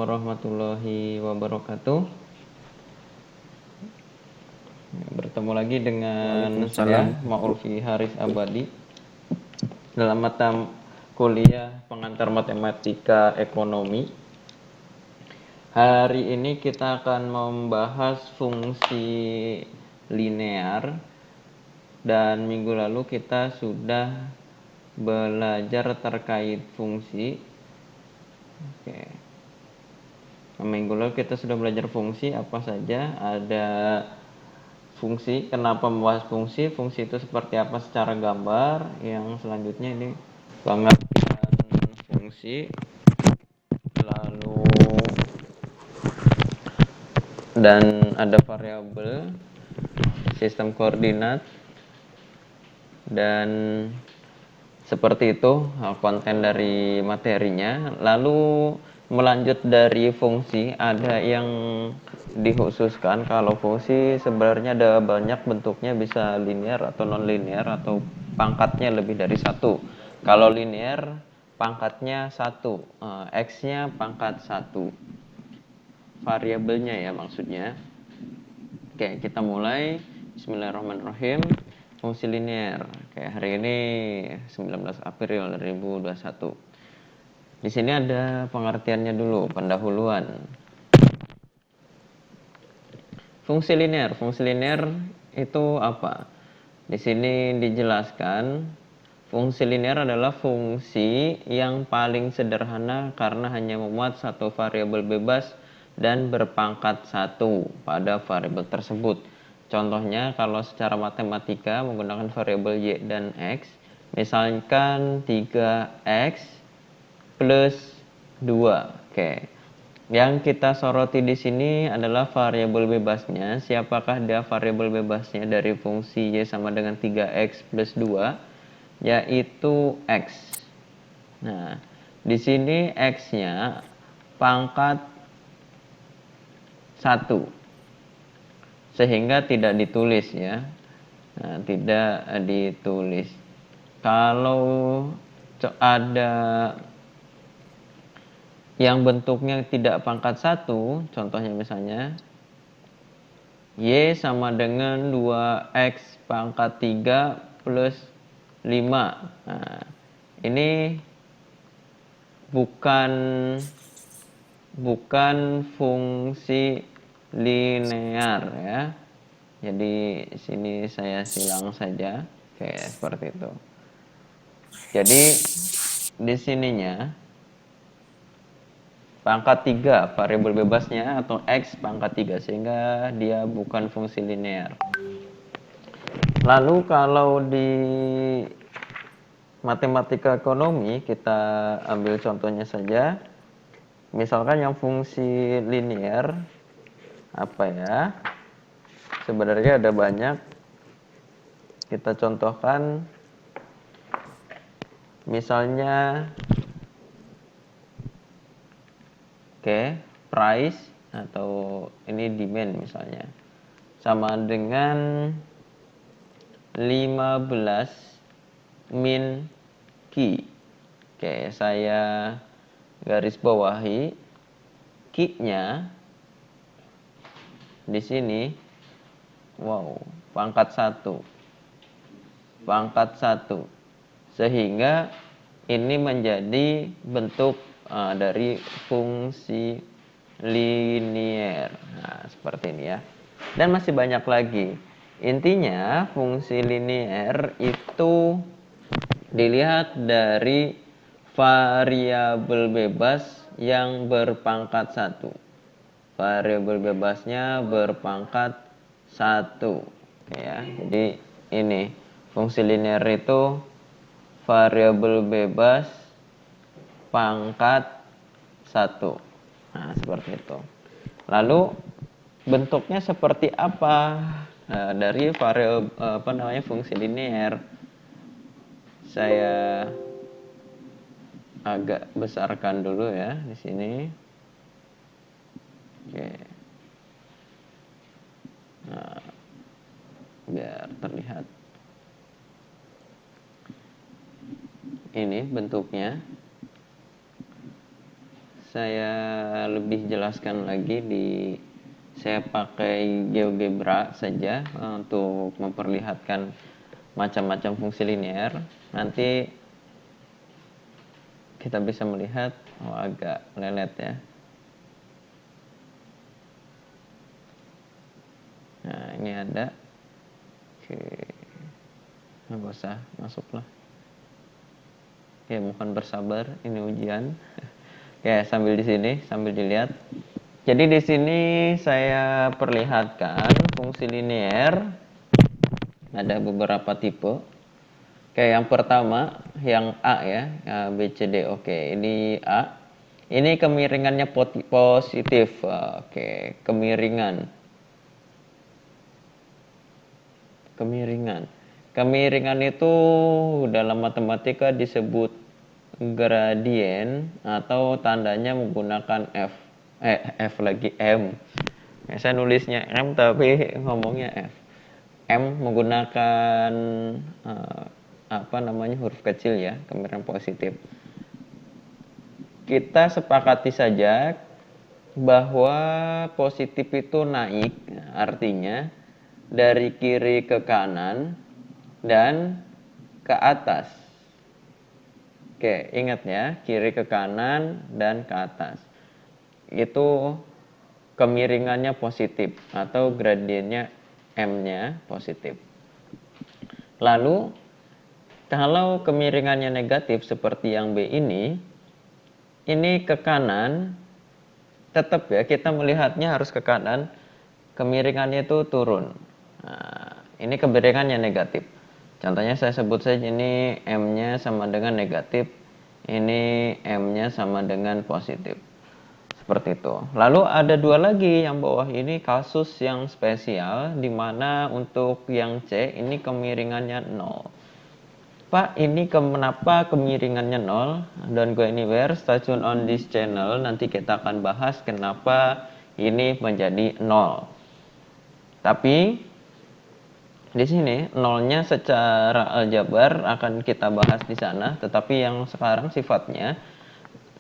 warahmatullahi wabarakatuh. Bertemu lagi dengan saya, Maulvi Haris Abadi, dalam mata kuliah pengantar matematika ekonomi. Hari ini kita akan membahas fungsi linear, dan minggu lalu kita sudah belajar terkait fungsi. Minggu lalu kita sudah belajar fungsi apa saja. Ada fungsi, kenapa membahas fungsi, fungsi itu seperti apa secara gambar. Yang selanjutnya ini pengertian fungsi, lalu dan ada variabel, sistem koordinat, dan seperti itu konten dari materinya. Lalu melanjut dari fungsi, ada yang dikhususkan. Kalau fungsi sebenarnya ada banyak bentuknya, bisa linear atau non linear atau pangkatnya lebih dari satu. Kalau linear pangkatnya satu, x-nya pangkat satu, variabelnya ya maksudnya. Oke, kita mulai. Bismillahirrahmanirrahim. Fungsi linear. Oke, hari ini 19 April 2021. Di sini ada pengertiannya dulu, pendahuluan. Fungsi linear. Fungsi linear itu apa? Di sini dijelaskan, fungsi linear adalah fungsi yang paling sederhana karena hanya memuat satu variabel bebas dan berpangkat satu pada variabel tersebut. Contohnya kalau secara matematika menggunakan variabel y dan x, misalkan 3x plus 2. Oke. Yang kita soroti di sini adalah variabel bebasnya. Siapakah dia variabel bebasnya dari fungsi y sama dengan 3x plus 2? Yaitu x. Nah, di sini x-nya pangkat 1. Sehingga tidak ditulis ya. Nah, tidak ditulis. Kalau ada yang bentuknya tidak pangkat 1, contohnya misalnya y sama dengan 2x pangkat 3 plus 5. Nah, ini bukan fungsi linear ya. Jadi sini saya silang saja. Oke, seperti itu. Jadi di sininya pangkat 3 variabel bebasnya atau x pangkat 3, sehingga dia bukan fungsi linear. Lalu kalau di matematika ekonomi kita ambil contohnya saja. Misalkan yang fungsi linear apa ya? Sebenarnya ada banyak. Kita contohkan misalnya price atau ini demand misalnya sama dengan 15 min Q. Saya garis bawahi Q-nya di sini. Pangkat 1. Pangkat 1. Sehingga ini menjadi bentuk dari fungsi linear. Nah, seperti ini ya. Dan masih banyak lagi. Intinya fungsi linear itu dilihat dari variabel bebas yang berpangkat 1. Variabel bebasnya berpangkat 1. Ya, jadi ini fungsi linear itu variabel bebas pangkat 1. Nah, seperti itu. Lalu bentuknya seperti apa dari variabel fungsi linear? Saya agak besarkan dulu ya di sini. Oke. Nah, biar terlihat. Ini bentuknya. saya lebih jelaskan lagi saya pakai GeoGebra saja untuk memperlihatkan macam-macam fungsi linear. Nanti kita bisa melihat agak lelet ya. Nah, ini ada. Oke. Nggak usah masuklah. Oke, mohon bersabar, ini ujian. Oke, sambil di sini, sambil dilihat. Jadi di sini saya perlihatkan fungsi linear ada beberapa tipe. Oke, yang pertama yang A ya, B, C, D. Oke, ini A. Ini kemiringannya positif. Oke, kemiringan. Kemiringan itu dalam matematika disebut gradien atau tandanya menggunakan F lagi M. Saya nulisnya M tapi ngomongnya F. M menggunakan huruf kecil ya, kemiringan positif. Kita sepakati saja bahwa positif itu naik, artinya dari kiri ke kanan dan ke atas. Oke, ingat ya, kiri ke kanan dan ke atas. Itu kemiringannya positif atau gradiennya M-nya positif. Lalu, kalau kemiringannya negatif seperti yang B ini ke kanan, tetap ya, kita melihatnya harus ke kanan, kemiringannya itu turun. Nah, ini kemiringannya negatif. Contohnya saya sebut saja ini M-nya sama dengan negatif, ini M-nya sama dengan positif. Seperti itu. Lalu ada dua lagi yang bawah ini kasus yang spesial, di mana untuk yang C ini kemiringannya 0. Pak, ini kenapa kemiringannya 0? Don't go anywhere, stay tune on this channel. Nanti kita akan bahas kenapa ini menjadi 0. Tapi di sini nolnya secara aljabar akan kita bahas di sana, tetapi yang sekarang sifatnya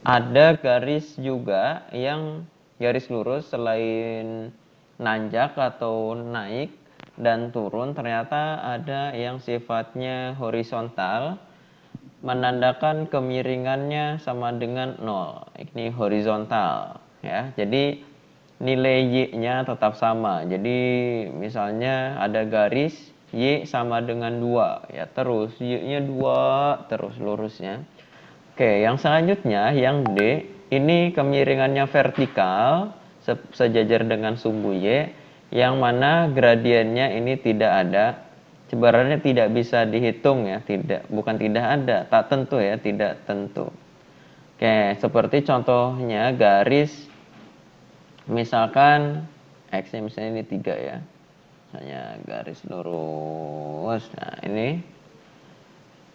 ada garis juga yang garis lurus selain nanjak atau naik dan turun, ternyata ada yang sifatnya horizontal menandakan kemiringannya sama dengan 0. Ini horizontal ya. Jadi nilai Y-nya tetap sama. Jadi misalnya ada garis Y sama dengan 2 ya, terus Y-nya 2 terus lurusnya. Oke, yang selanjutnya yang D, ini kemiringannya vertikal sejajar dengan sumbu Y, yang mana gradiennya ini tidak ada. Sebenarnya tidak bisa dihitung ya, bukan tidak ada, tak tentu ya, tidak tentu. Oke, seperti contohnya garis misalkan X-nya misalnya ini 3 ya. Misalnya garis lurus. Nah, ini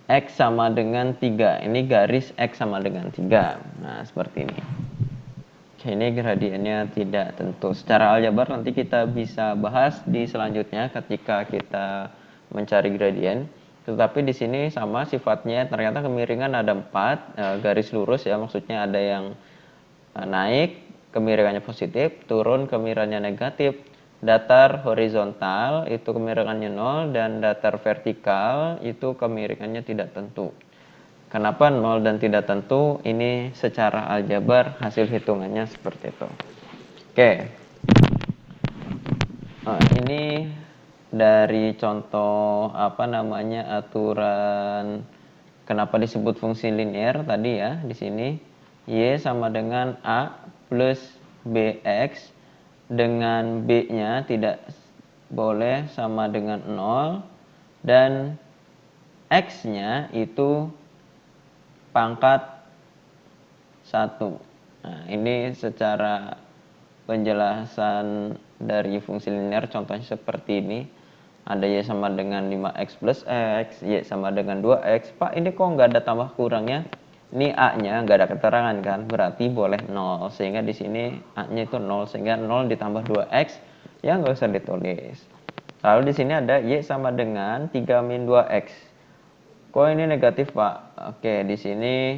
X sama dengan 3. Ini garis X sama dengan 3. Nah, seperti ini. Oke, ini gradiennya tidak tentu. Secara aljabar nanti kita bisa bahas di selanjutnya ketika kita mencari gradien. Tetapi di sini sama sifatnya, ternyata kemiringan ada 4 garis lurus ya, maksudnya ada yang naik kemiringannya positif, turun kemiringannya negatif, datar horizontal itu kemiringannya 0, dan datar vertikal itu kemiringannya tidak tentu. Kenapa 0 dan tidak tentu? Ini secara aljabar hasil hitungannya seperti itu. Oke. Ini dari contoh aturan kenapa disebut fungsi linear tadi ya, di sini Y sama dengan A plus BX, dengan B-nya tidak boleh sama dengan 0 dan X-nya itu pangkat 1. Nah, ini secara penjelasan dari fungsi linear contohnya seperti ini. Ada Y sama dengan 5X plus X, Y sama dengan 2X. Pak, ini kok nggak ada tambah kurangnya? Ini A-nya nggak ada keterangan kan, berarti boleh 0. Sehingga di sini A-nya itu 0, sehingga 0 ditambah 2X, ya nggak usah ditulis. Lalu di sini ada Y sama dengan 3 min 2X. Kok ini negatif, Pak? Oke, di sini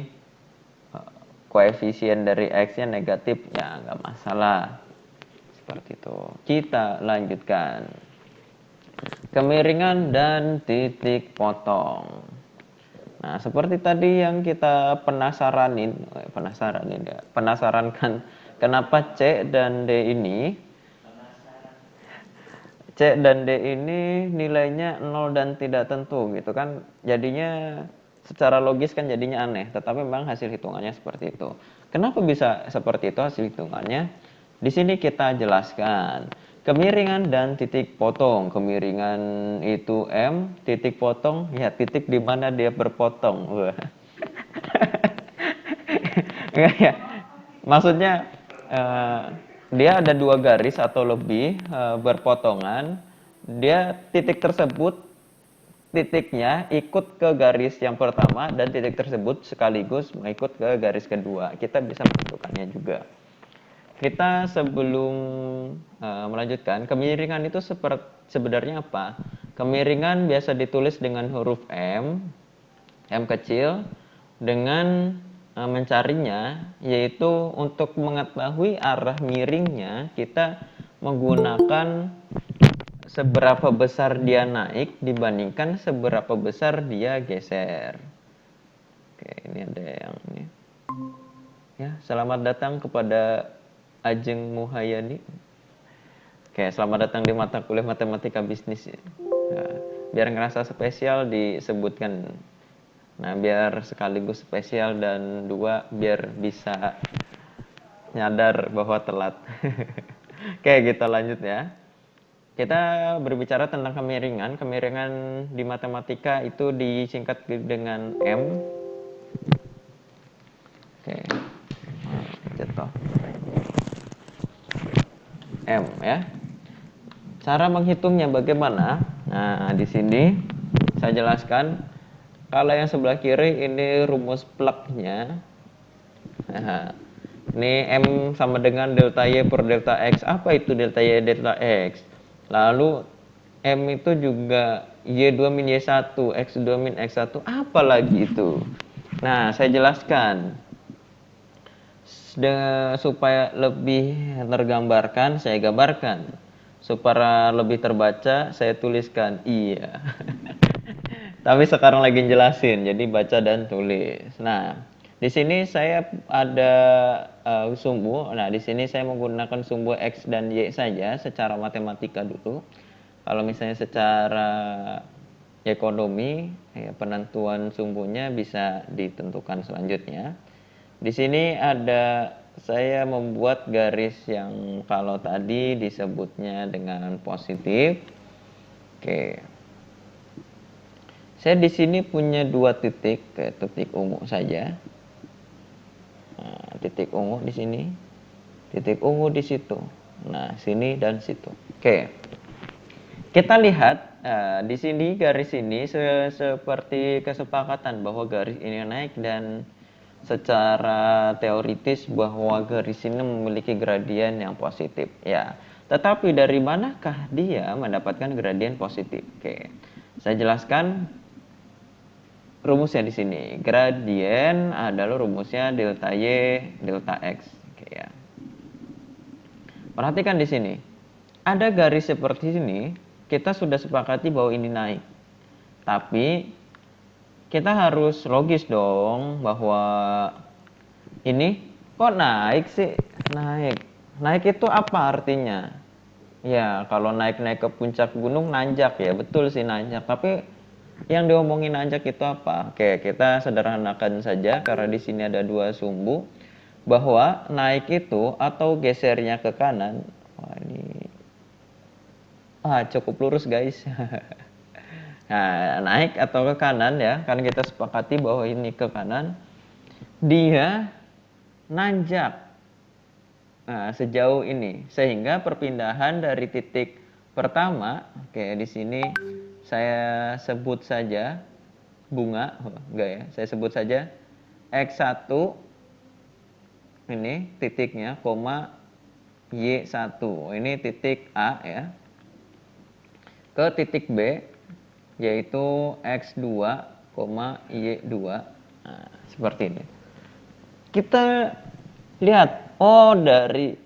koefisien dari X-nya negatif, ya nggak masalah. Seperti itu. Kita lanjutkan. Kemiringan dan titik potong. Nah, seperti tadi yang kita penasarankan kenapa C dan D ini nilainya 0 dan tidak tentu gitu kan. Jadinya secara logis kan jadinya aneh, tetapi memang hasil hitungannya seperti itu. Kenapa bisa seperti itu hasil hitungannya? Di sini kita jelaskan. Kemiringan dan titik potong. Kemiringan itu M, titik potong ya titik di mana dia berpotong. Wah. Enggak ya. Maksudnya dia ada dua garis atau lebih berpotongan. Dia titik tersebut titiknya ikut ke garis yang pertama dan titik tersebut sekaligus mengikut ke garis kedua. Kita bisa menentukannya juga. Kita sebelum melanjutkan, kemiringan itu sebenarnya apa? Kemiringan biasa ditulis dengan huruf M kecil, dengan mencarinya, yaitu untuk mengetahui arah miringnya, kita menggunakan seberapa besar dia naik dibandingkan seberapa besar dia geser. Oke, ini ada yang ini. Ya, selamat datang kepada Ajeng Muhayyadi. Oke, selamat datang di mata kuliah matematika bisnis. Nah, biar ngerasa spesial disebutkan. Nah, biar sekaligus spesial dan dua biar bisa nyadar bahwa telat. Oke, kita lanjut ya. Kita berbicara tentang kemiringan. Kemiringan di matematika itu disingkat dengan M. Oke. Jatuh. M ya. Cara menghitungnya bagaimana? Nah, di sini saya jelaskan. Kalau yang sebelah kiri ini rumus plugnya. Nah, ini M sama dengan delta Y per delta X. Apa itu delta Y delta X? Lalu M itu juga Y2 min Y1, X2 min X1. Apa lagi itu? Nah, saya jelaskan. Supaya lebih tergambarkan, saya gambarkan. Supaya lebih terbaca, saya tuliskan. Iya. Tapi sekarang lagi jelasin, jadi baca dan tulis. Nah, di sini saya ada sumbu. Nah, di sini saya menggunakan sumbu X dan Y saja secara matematika dulu. Kalau misalnya secara ekonomi, ya, penentuan sumbunya bisa ditentukan selanjutnya. Di sini ada saya membuat garis yang kalau tadi disebutnya dengan positif. Oke. Saya di sini punya dua titik, kayak titik ungu saja. Nah, titik ungu di sini, titik ungu di situ. Nah, sini dan situ. Oke. Kita lihat di sini garis ini seperti kesepakatan bahwa garis ini naik dan secara teoritis bahwa garis ini memiliki gradien yang positif ya. Tetapi dari manakah dia mendapatkan gradien positif? Oke. Saya jelaskan rumusnya di sini. Gradien adalah rumusnya delta Y delta X. Oke ya. Perhatikan di sini. Ada garis seperti ini, kita sudah sepakati bahwa ini naik. Tapi kita harus logis dong bahwa ini kok naik sih? Naik. Naik itu apa artinya? Ya, kalau naik-naik ke puncak gunung nanjak ya, betul sih nanjak. Tapi yang diomongin nanjak itu apa? Oke, kita sederhanakan saja karena di sini ada dua sumbu bahwa naik itu atau gesernya ke kanan. Wah, ini cukup lurus guys. Nah, naik atau ke kanan ya, kan kita sepakati bahwa ini ke kanan. Dia nanjak. Nah, sejauh ini sehingga perpindahan dari titik pertama, oke di sini saya sebut saja bunga, enggak ya, saya sebut saja X1 ini titiknya, koma Y1. Ini titik A ya. Ke titik B yaitu X2, Y2. Nah, seperti ini. kita lihat, oh dari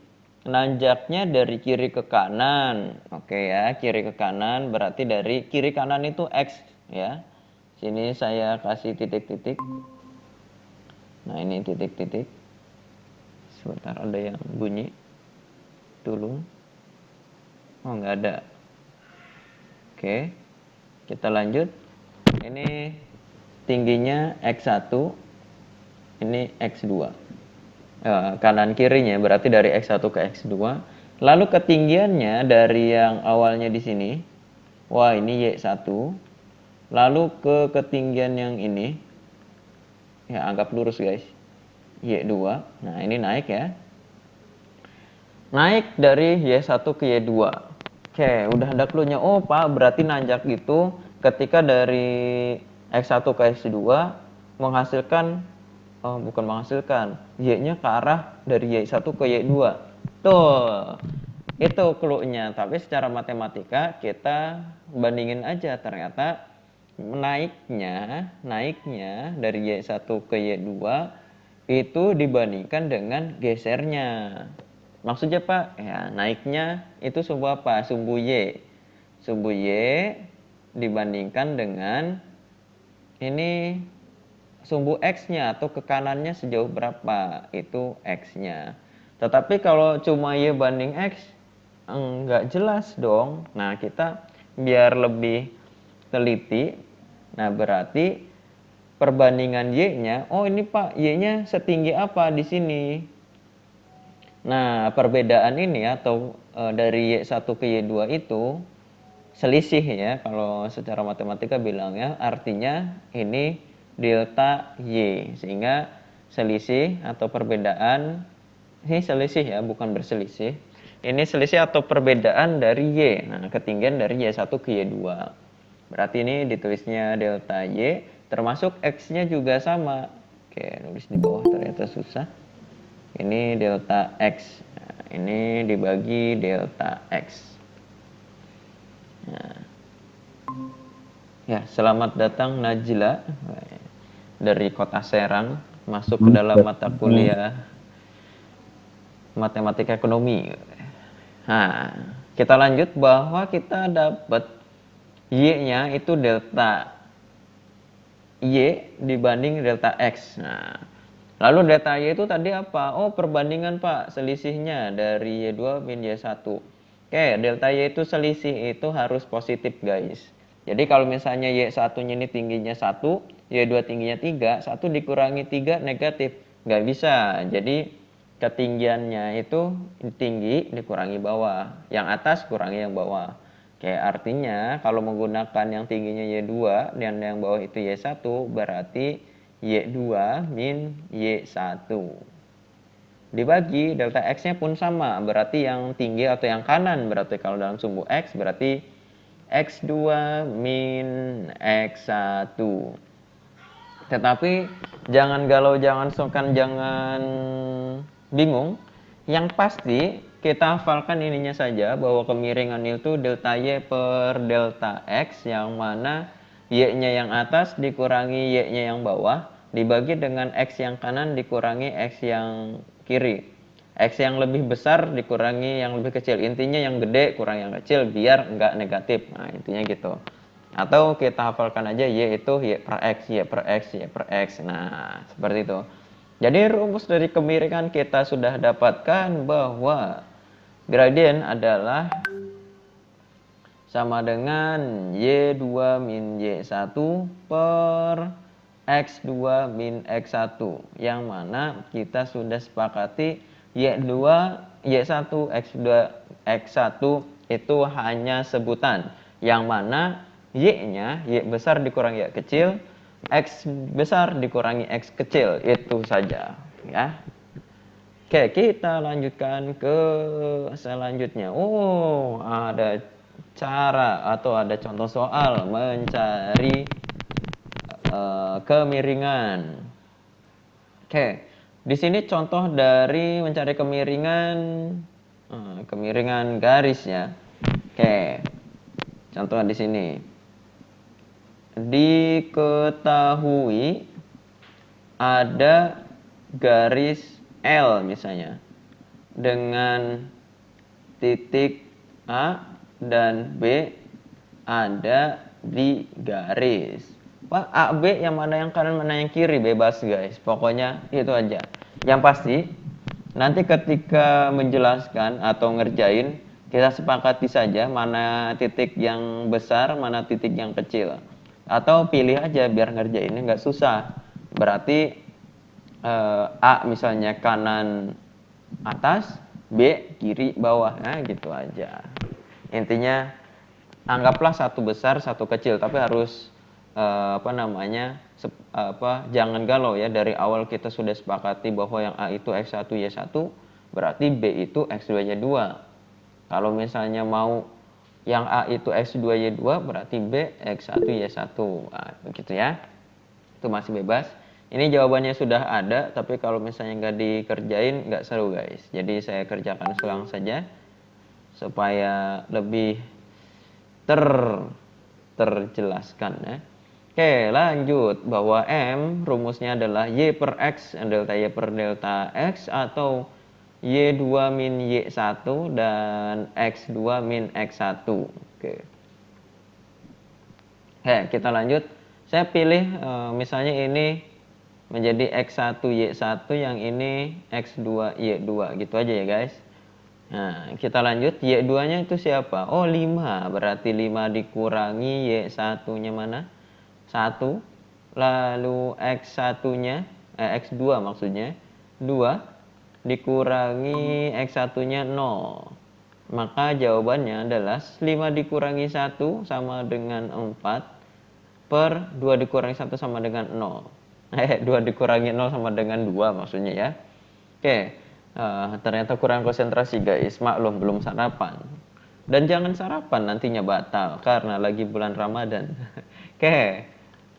nanjaknya dari kiri ke kanan. Oke ya, kiri ke kanan berarti dari kiri kanan itu X ya. Sini saya kasih titik-titik. Nah, ini titik-titik. Sebentar, ada yang bunyi dulu. Oh, nggak ada. Oke, kita lanjut. Ini tingginya X1, ini X2. Kanan kirinya berarti dari X1 ke X2. Lalu ketinggiannya dari yang awalnya di sini, wah ini Y1. Lalu ke ketinggian yang ini, ya anggap lurus guys, Y2. Nah ini naik ya. Naik dari Y1 ke Y2. Oke, udah ada clue-nya. Oh Pak, berarti nanjak itu ketika dari X1 ke X2 menghasilkan, oh bukan menghasilkan, Y-nya ke arah dari Y1 ke Y2. Tuh, itu clue-nya. Tapi secara matematika kita bandingin aja, ternyata naiknya dari Y1 ke Y2 itu dibandingkan dengan gesernya. Maksudnya Pak, ya naiknya itu sumbu apa? Sumbu Y. Sumbu Y dibandingkan dengan ini sumbu X-nya atau ke kanannya sejauh berapa? Itu X-nya. Tetapi kalau cuma Y banding X, enggak jelas dong. Nah, kita biar lebih teliti, nah berarti perbandingan Y-nya, oh ini Pak, Y-nya setinggi apa di sini? Nah, perbedaan ini atau dari Y1 ke Y2 itu selisih ya, kalau secara matematika bilangnya, artinya ini delta Y, sehingga selisih atau perbedaan, ini selisih ya, bukan berselisih. Ini selisih atau perbedaan dari Y, nah ketinggian dari Y1 ke Y2. Berarti ini ditulisnya delta Y, termasuk X-nya juga sama. Oke, nulis di bawah ternyata susah. Ini delta X. Nah, ini dibagi delta X. Nah. Ya, selamat datang Najla dari Kota Serang masuk ke dalam mata kuliah Matematika Ekonomi. Nah, kita lanjut bahwa kita dapat Y-nya itu delta Y dibanding delta X. Nah, lalu delta Y itu tadi apa? Oh, perbandingan Pak, selisihnya dari Y2 min Y1. Oke, delta Y itu selisih itu harus positif guys. Jadi kalau misalnya Y1-nya ini tingginya 1, Y2 tingginya 3, 1 dikurangi 3 negatif. Nggak bisa. Jadi ketinggiannya itu tinggi dikurangi bawah. Yang atas kurangi yang bawah. Oke, artinya kalau menggunakan yang tingginya Y2 dan yang bawah itu Y1, berarti Y2 min Y1. Dibagi delta X-nya pun sama, berarti yang tinggi atau yang kanan, berarti kalau dalam sumbu X berarti X2 min X1. Tetapi jangan galau, jangan sungkan, jangan bingung. Yang pasti kita hafalkan ininya saja, bahwa kemiringan itu delta Y per delta X, yang mana Y-nya yang atas dikurangi Y-nya yang bawah, dibagi dengan X yang kanan dikurangi X yang kiri. X yang lebih besar dikurangi yang lebih kecil. Intinya yang gede kurang yang kecil biar enggak negatif. Nah, intinya gitu. Atau kita hafalkan aja Y itu Y per X, Y per X, Y per X. Nah, seperti itu. Jadi rumus dari kemiringan kita sudah dapatkan bahwa gradien adalah sama dengan Y2 min Y1 per X2 min X1. Yang mana kita sudah sepakati Y2, Y1, X2, X1 itu hanya sebutan. Yang mana Y-nya, Y besar dikurangi Y kecil, X besar dikurangi X kecil, itu saja ya. Oke, kita lanjutkan ke selanjutnya. Oh, ada cara atau ada contoh soal mencari kemiringan. Oke, di sini contoh dari mencari kemiringan, kemiringan garis ya. Oke, contoh di sini. Diketahui ada garis L misalnya dengan titik A dan B ada di garis. Pak, A, B yang mana yang kanan mana yang kiri bebas guys. Pokoknya itu aja. Yang pasti nanti ketika menjelaskan atau ngerjain kita sepakati saja mana titik yang besar, mana titik yang kecil. Atau pilih aja biar ngerjainnya nggak susah. Berarti A misalnya kanan atas, B kiri bawah, nah gitu aja. Intinya anggaplah satu besar satu kecil, tapi harus jangan galau ya, dari awal kita sudah sepakati bahwa yang A itu X1 Y1, berarti B itu X2 Y2. Kalau misalnya mau yang A itu X2 Y2, berarti B X1 Y1. Nah, begitu ya. Itu masih bebas. Ini jawabannya sudah ada, tapi kalau misalnya nggak dikerjain nggak seru guys. Jadi saya kerjakan ulang saja supaya lebih terjelaskan ya. Oke, lanjut bahwa M rumusnya adalah Y per X delta Y per delta X atau Y2 min Y1 dan X2 min X1. Oke. Kita lanjut. Saya pilih misalnya ini menjadi X1 Y1, yang ini X2 Y2 gitu aja ya guys. Nah, kita lanjut. Y2-nya itu siapa? Oh, 5. Berarti 5 dikurangi Y1-nya mana? 1. Lalu X1-nya, X2 maksudnya, 2 dikurangi X1-nya 0. Maka jawabannya adalah 5 dikurangi 1 sama dengan 4 per 2 dikurangi 1 sama dengan 0. 2 dikurangi 0 sama dengan 2 maksudnya ya. Oke. Ternyata kurang konsentrasi guys, maklum belum sarapan. Dan jangan sarapan nantinya batal karena lagi bulan Ramadan. Oke.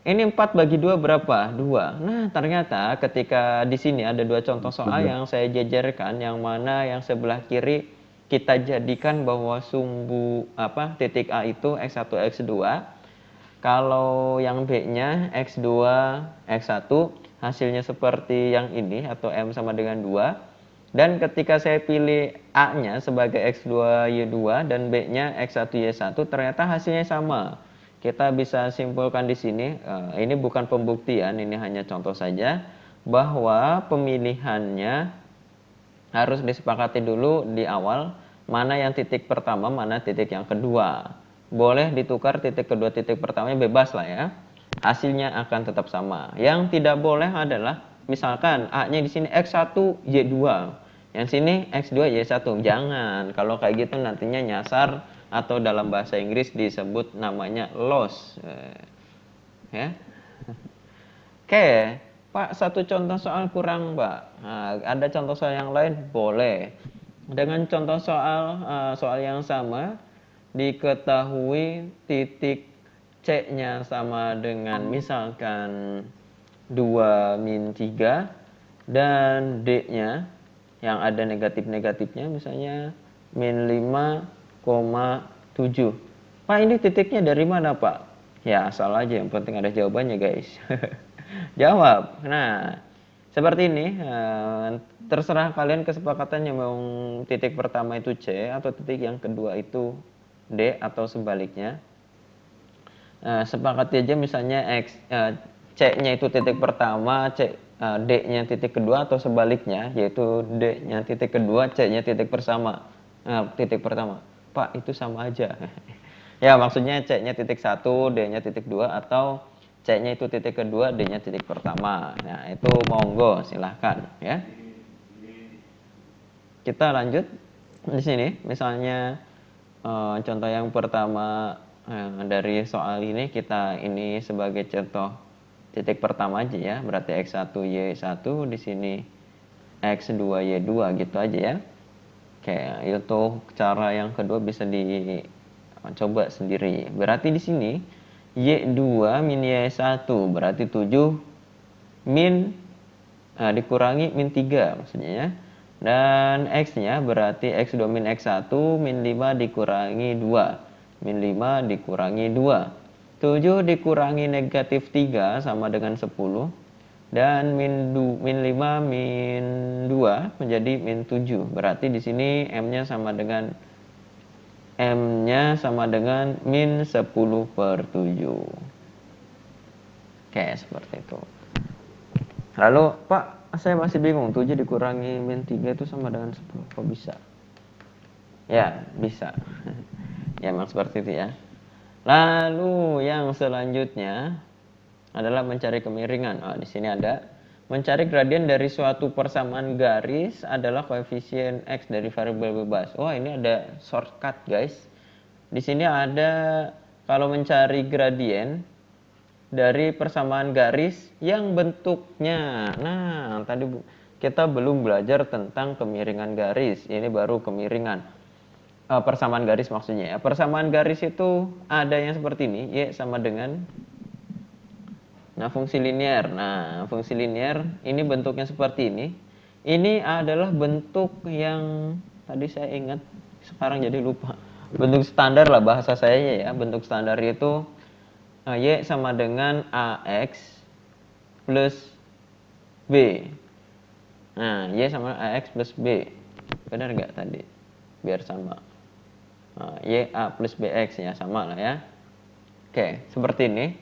Ini 4 bagi 2 berapa? 2. Nah, ternyata ketika di sini ada 2 contoh soal yang saya jajarkan, yang mana yang sebelah kiri kita jadikan bahwa sumbu titik A itu X1 X2. Kalau yang B-nya X2 X1 hasilnya seperti yang ini atau M sama dengan 2. Dan ketika saya pilih A-nya sebagai X2Y2 dan B-nya X1Y1, ternyata hasilnya sama. Kita bisa simpulkan di sini, ini bukan pembuktian, ini hanya contoh saja, bahwa pemilihannya harus disepakati dulu di awal, mana yang titik pertama, mana titik yang kedua. Boleh ditukar titik kedua, titik pertamanya bebas lah ya. Hasilnya akan tetap sama. Yang tidak boleh adalah misalkan A-nya di sini X1 Y2, yang sini X2 Y1. Jangan. Kalau kayak gitu nantinya nyasar atau dalam bahasa Inggris disebut namanya loss. Ya. Oke, Pak, satu contoh soal kurang, Pak. Nah, ada contoh soal yang lain? Boleh. Dengan contoh soal yang sama, diketahui titik C-nya sama dengan misalkan 2 min 3 dan D-nya yang ada negatif-negatifnya misalnya min 5,7. Pak, ini titiknya dari mana, Pak? Ya, asal aja, yang penting ada jawabannya, guys. Jawab. Nah, seperti ini, terserah kalian kesepakatannya mau titik pertama itu C atau titik yang kedua itu D atau sebaliknya. Sepakati aja misalnya C-nya itu titik pertama, D-nya titik kedua atau sebaliknya, yaitu D-nya titik kedua, C-nya titik titik pertama. Pak, itu sama aja. Ya, maksudnya C-nya titik 1, D-nya titik 2, atau C-nya itu titik kedua, D-nya titik pertama. Nah, itu monggo, silahkan ya. Kita lanjut di sini, misalnya contoh yang pertama dari soal ini, kita ini sebagai contoh titik pertama aja ya, berarti X1 Y1, di sini X2 Y2 gitu aja ya. Oke, itu cara yang kedua bisa dicoba sendiri. Berarti di sini Y2 min Y1 berarti 7 min dikurangi min 3 maksudnya ya. Dan X-nya berarti X2 min X1 min 5 dikurangi 2. Min 5 dikurangi 2. 7 dikurangi negatif 3 sama dengan 10. dan min 5 min 2 menjadi min 7. Berarti di sini M-nya sama dengan min 10/7. Oke, seperti itu. Lalu, Pak, saya masih bingung. 7 dikurangi min 3 itu sama dengan 10. Kok bisa? Ya, bisa. Ya, memang seperti itu ya. Lalu yang selanjutnya adalah mencari kemiringan. Di sini ada mencari gradien dari suatu persamaan garis adalah koefisien x dari variabel bebas. Ini ada shortcut, guys. Di sini ada kalau mencari gradien dari persamaan garis yang bentuknya. Nah, tadi kita belum belajar tentang kemiringan garis. Ini baru kemiringan. Persamaan garis maksudnya ya. Persamaan garis itu ada yang seperti ini, y sama dengan fungsi linear. Nah, fungsi linear ini bentuknya seperti ini. Ini adalah bentuk yang tadi saya ingat, sekarang jadi lupa. Bentuk standar lah bahasa saya ya. Bentuk standar itu y sama dengan ax plus b. Nah, y sama ax plus b. Benar nggak tadi? Biar sama. Y a plus bx ya, sama lah ya. Oke, seperti ini.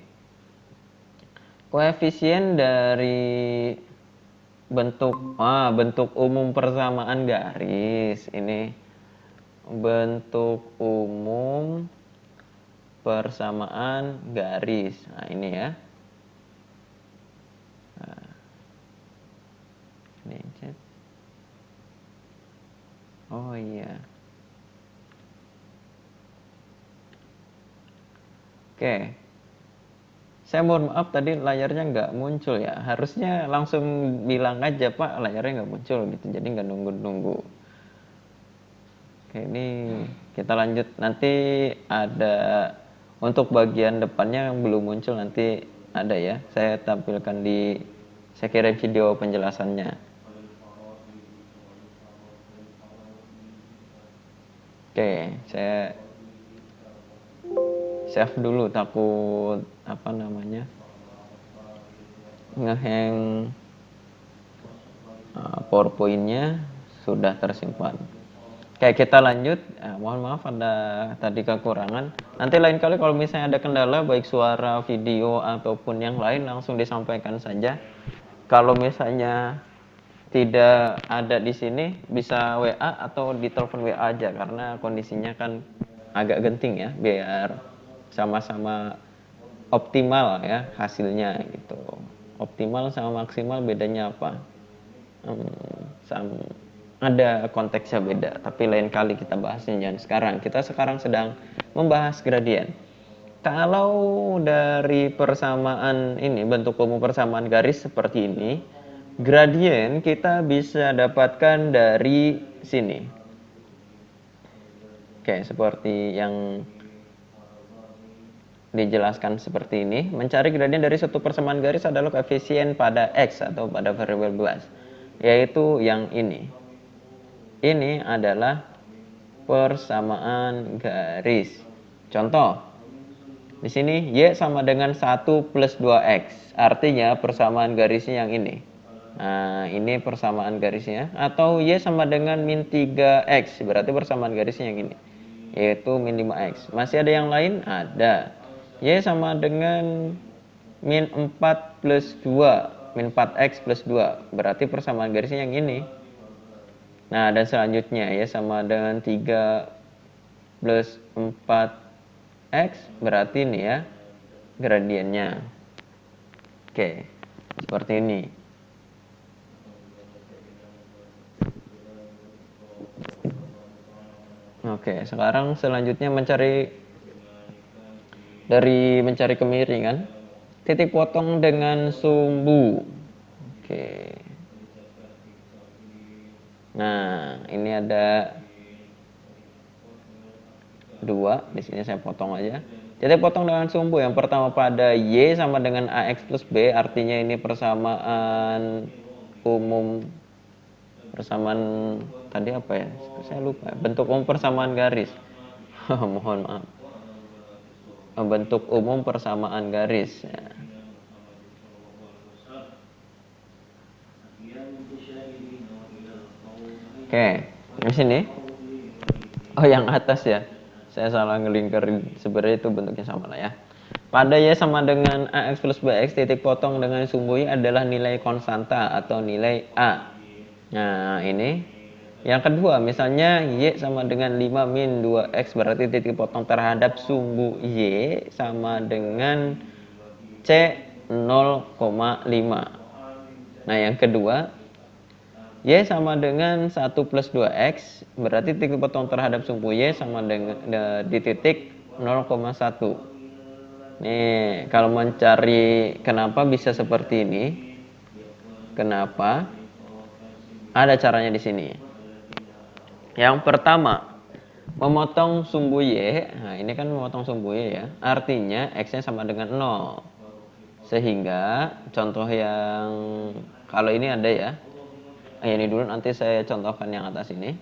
Koefisien dari bentuk umum persamaan garis ini. Bentuk umum persamaan garis. Nah, ini ya. Ini chat. Oh iya. Oke. Saya mohon maaf tadi layarnya nggak muncul ya. Harusnya langsung bilang aja, Pak, layarnya nggak muncul gitu. Jadi nggak nunggu-nunggu. Oke, ini kita lanjut. Nanti ada untuk bagian depannya yang belum muncul, nanti ada ya. Saya tampilkan saya kirim video penjelasannya. Oke, saya save dulu, takut ngehang. PowerPoint-nya sudah tersimpan. Oke, kita lanjut. Mohon maaf ada tadi kekurangan. Nanti lain kali kalau misalnya ada kendala baik suara, video ataupun yang lain langsung disampaikan saja. Kalau misalnya tidak ada di sini bisa WA atau ditelepon WA aja karena kondisinya kan agak genting ya, biar sama-sama optimal ya hasilnya gitu. Optimal sama maksimal bedanya apa? Ada konteksnya beda, tapi lain kali kita bahasnya, jangan sekarang. Kita sekarang sedang membahas gradien. Kalau dari persamaan ini, bentuk umum persamaan garis seperti ini, gradien kita bisa dapatkan dari sini. Oke, seperti yang dijelaskan seperti ini. Mencari gradien dari suatu persamaan garis adalah koefisien pada x atau pada variabel bebas, yaitu yang ini. Ini adalah persamaan garis. Contoh, di sini y sama dengan 1 plus 2x. Artinya persamaan garisnya yang ini. Nah, ini persamaan garisnya. Atau y sama dengan min 3x. Berarti persamaan garisnya yang ini, yaitu min 5x. Masih ada yang lain? Ada. Y sama dengan min 4 plus 2. Min 4x plus 2. Berarti persamaan garisnya yang ini. Nah, dan selanjutnya ya sama dengan 3 plus 4x, berarti ini ya gradiennya. Oke, seperti ini. Oke, sekarang selanjutnya mencari kemiringan. Titik potong dengan sumbu. Oke. Nah, ini ada 2, di sini saya potong aja. Titik potong dengan sumbu yang pertama pada y sama dengan ax plus b, artinya ini persamaan umum, persamaan tadi apa ya? Saya lupa. Bentuk umum persamaan garis. Mohon maaf. Bentuk umum persamaan garis. Ya. Oke, di sini. Oh, yang atas ya. Saya salah ngelingkerin. Sebenarnya itu bentuknya sama lah ya. Pada Y sama dengan AX plus BX, titik potong dengan sumbu Y adalah nilai konstanta atau nilai A. Nah, ini. Yang kedua, misalnya Y sama dengan 5 min 2X, berarti titik potong terhadap sumbu Y sama dengan C 0,5. Nah, yang kedua, Y sama dengan 1 plus 2X, berarti titik potong terhadap sumbu Y sama dengan di titik 0,1. Nih, kalau mencari kenapa bisa seperti ini, kenapa? Ada caranya di sini. Yang pertama, memotong sumbu Y. Nah, ini kan memotong sumbu Y ya. Artinya X-nya sama dengan 0. Sehingga contoh yang kalau ini ada ya. Ini dulu, nanti saya contohkan yang atas ini.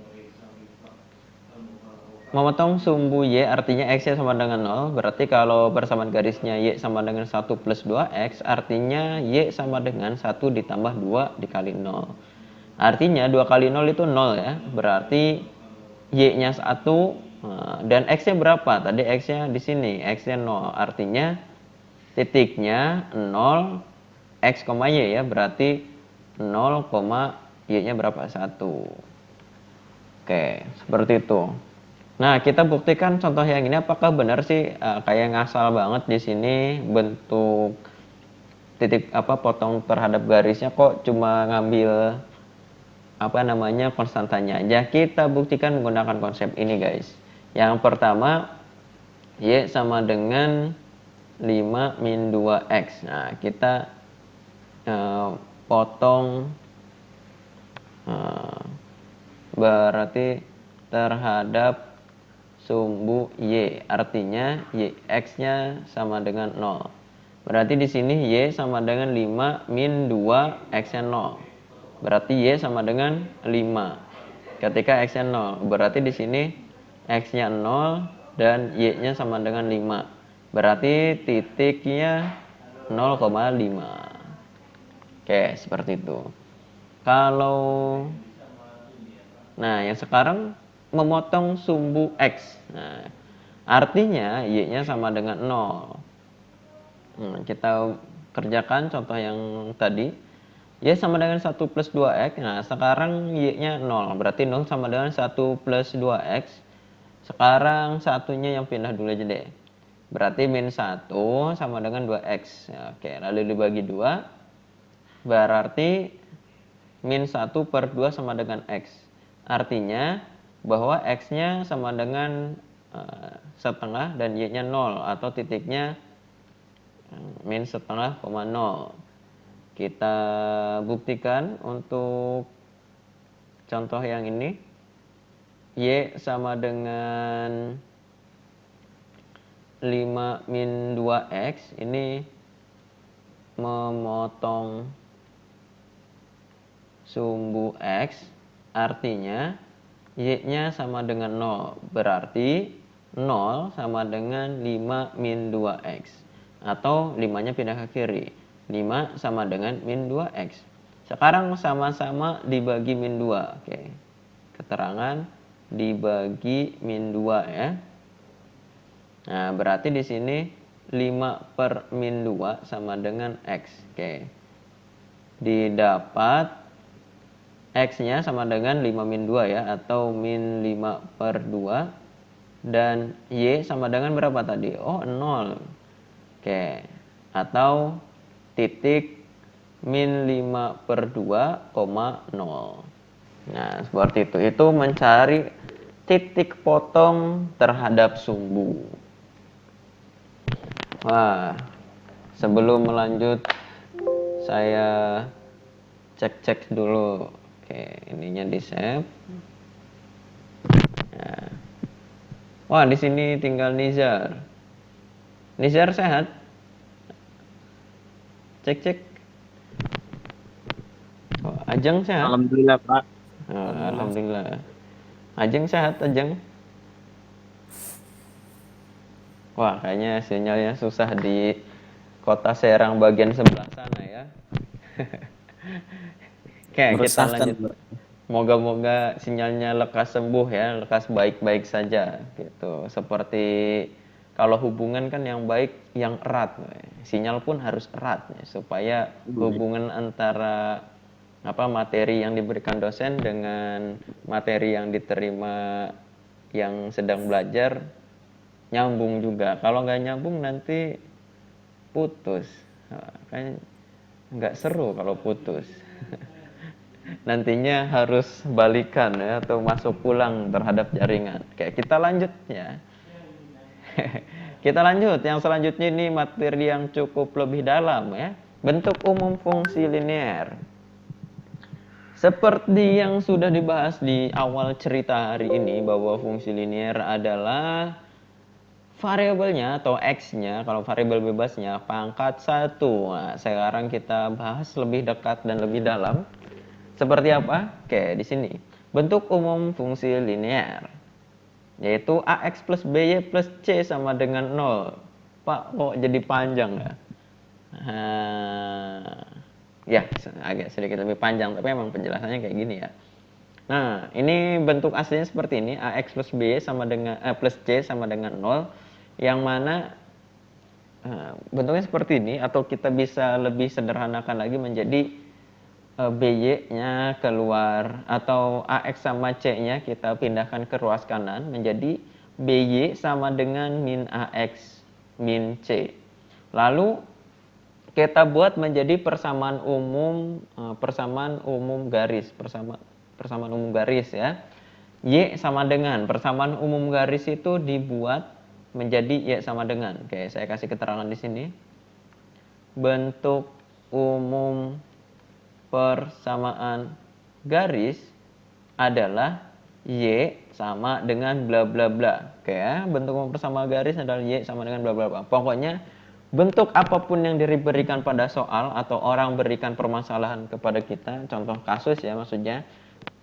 Memotong sumbu Y artinya X-nya sama dengan 0. Berarti kalau persamaan garisnya Y sama dengan 1 plus 2X, artinya Y sama dengan 1 ditambah 2 dikali 0. Artinya 2 kali 0 itu 0 ya. Berarti Y-nya 1 dan X-nya berapa? Tadi X-nya di sini, X-nya 0. Artinya titiknya 0 X, Y ya. Berarti 0, Y-nya berapa? 1. Oke, seperti itu. Nah, kita buktikan contoh yang ini apakah benar sih kayak ngasal banget di sini bentuk titik potong terhadap garisnya kok cuma ngambil konstantanya aja. Kita buktikan menggunakan konsep ini, guys. Yang pertama, Y sama dengan 5 min 2X. Nah, kita potong berarti terhadap sumbu Y, artinya X-nya sama dengan 0. Berarti di sini Y sama dengan 5 min 2 X-nya 0. Berarti Y sama dengan 5. Ketika X-nya 0, berarti di sini X-nya 0 dan Y-nya sama dengan 5. Berarti titiknya 0,5. Oke, seperti itu. Nah, yang sekarang memotong sumbu X. Nah, artinya Y-nya sama dengan 0. Kita kerjakan contoh yang tadi. Y sama dengan 1 plus 2X. Nah, sekarang Y-nya 0. Berarti 0 sama dengan 1 plus 2X. Sekarang satunya yang pindah dulu aja deh. Berarti min 1 sama dengan 2X. Oke, lalu dibagi 2. Berarti min 1 per 2 sama dengan X. Artinya bahwa X-nya sama dengan setengah dan Y-nya 0 atau titiknya min setengah, 0. Kita buktikan untuk contoh yang ini. Y sama dengan 5 min 2X. Ini memotong sumbu X, artinya Y-nya sama dengan 0. Berarti 0 sama dengan 5 min 2X. Atau 5-nya pindah ke kiri. 5 sama dengan min 2X. Sekarang sama-sama dibagi min 2. Oke. Keterangan dibagi min 2 ya. Nah, berarti di sini 5 per min 2 sama dengan X. Oke. Didapat X-nya sama dengan 5 min 2 ya, atau min 5 per 2. Dan Y sama dengan berapa tadi? Oh, 0. Oke. Atau titik min 5 per 2, 0. Nah, seperti itu. Itu mencari titik potong terhadap sumbu. Wah, sebelum melanjut, saya cek dulu. Oke, ininya di save. Nah. Wah, di sini tinggal Nizar. Nizar sehat? Cek. Oh, Ajeng sehat? Alhamdulillah, Pak. Oh, alhamdulillah. Ajeng sehat, Ajeng? Wah, kayaknya sinyalnya susah di Kota Serang bagian sebelah sana ya. Oke, kita lanjut. Moga-moga sinyalnya lekas sembuh ya, lekas baik-baik saja gitu. Seperti kalau hubungan kan yang baik, yang erat, sinyal pun harus erat ya, supaya hubungan antara materi yang diberikan dosen dengan materi yang diterima yang sedang belajar nyambung juga. Kalau nggak nyambung nanti putus. Kan nggak seru kalau putus. Nantinya harus balikan ya, atau masuk ulang terhadap jaringan. Kayak kita lanjut ya. Kita lanjut, yang selanjutnya ini materi yang cukup lebih dalam ya. Bentuk umum fungsi linear. Seperti yang sudah dibahas di awal cerita hari ini, bahwa fungsi linear adalah variabelnya atau x-nya, kalau variabel bebasnya pangkat 1. Nah, sekarang kita bahas lebih dekat dan lebih dalam. Seperti apa? Oke, di sini. Bentuk umum fungsi linear yaitu ax plus by plus c sama dengan 0. Pak, kok jadi panjang ya? Ya, agak sedikit lebih panjang, tapi memang penjelasannya kayak gini ya. Nah, ini bentuk aslinya seperti ini, ax plus b sama dengan plus c sama dengan 0, yang mana bentuknya seperti ini, atau kita bisa lebih sederhanakan lagi menjadi by-nya keluar, atau ax sama c-nya kita pindahkan ke ruas kanan menjadi by sama dengan min ax min c. Lalu kita buat menjadi persamaan umum garis ya. Y sama dengan persamaan umum garis itu dibuat menjadi Y sama dengan. Oke, saya kasih keterangan di sini. Bentuk umum persamaan garis adalah Y sama dengan bla bla bla. Oke ya, bentuk umum persamaan garis adalah Y sama dengan bla bla bla. Pokoknya bentuk apapun yang diberikan pada soal atau orang berikan permasalahan kepada kita, contoh kasus ya maksudnya,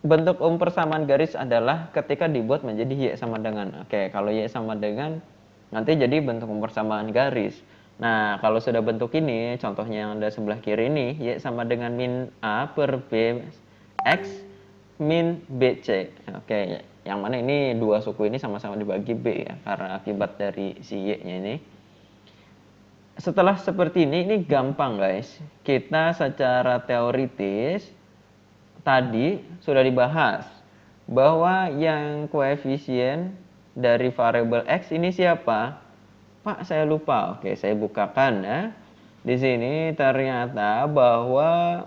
bentuk umum persamaan garis adalah ketika dibuat menjadi Y sama dengan. Oke, kalau Y sama dengan nanti jadi bentuk umum persamaan garis. Nah, kalau sudah bentuk ini, contohnya yang ada sebelah kiri ini, Y sama dengan min A per B X min BC. Oke, yang mana ini dua suku ini sama-sama dibagi B ya, karena akibat dari si Y-nya ini. Setelah seperti ini gampang guys. Kita secara teoritis tadi sudah dibahas bahwa yang koefisien dari variabel X ini siapa? Pak, saya lupa. Oke, saya bukakan ya. Di sini ternyata bahwa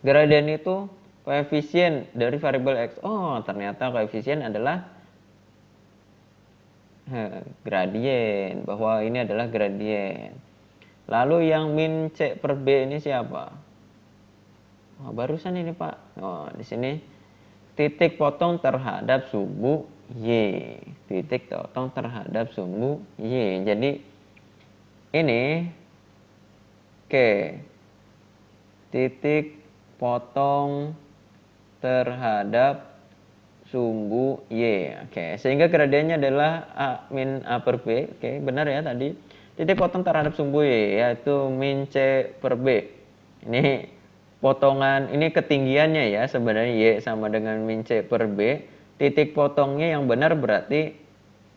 gradien itu koefisien dari variabel X. Oh, ternyata koefisien adalah gradien, bahwa ini adalah gradien. Lalu yang min C per B ini siapa? Oh, barusan ini Pak. Oh, di sini titik potong terhadap sumbu Y. Titik potong terhadap sumbu Y. Jadi ini titik potong terhadap sumbu Y. Sehingga gradiennya adalah A min A per B. Benar ya tadi. Titik potong terhadap sumbu Y yaitu min C per B. Ini potongan, ini ketinggiannya ya, sebenarnya Y sama dengan min C per B. Titik potongnya yang benar berarti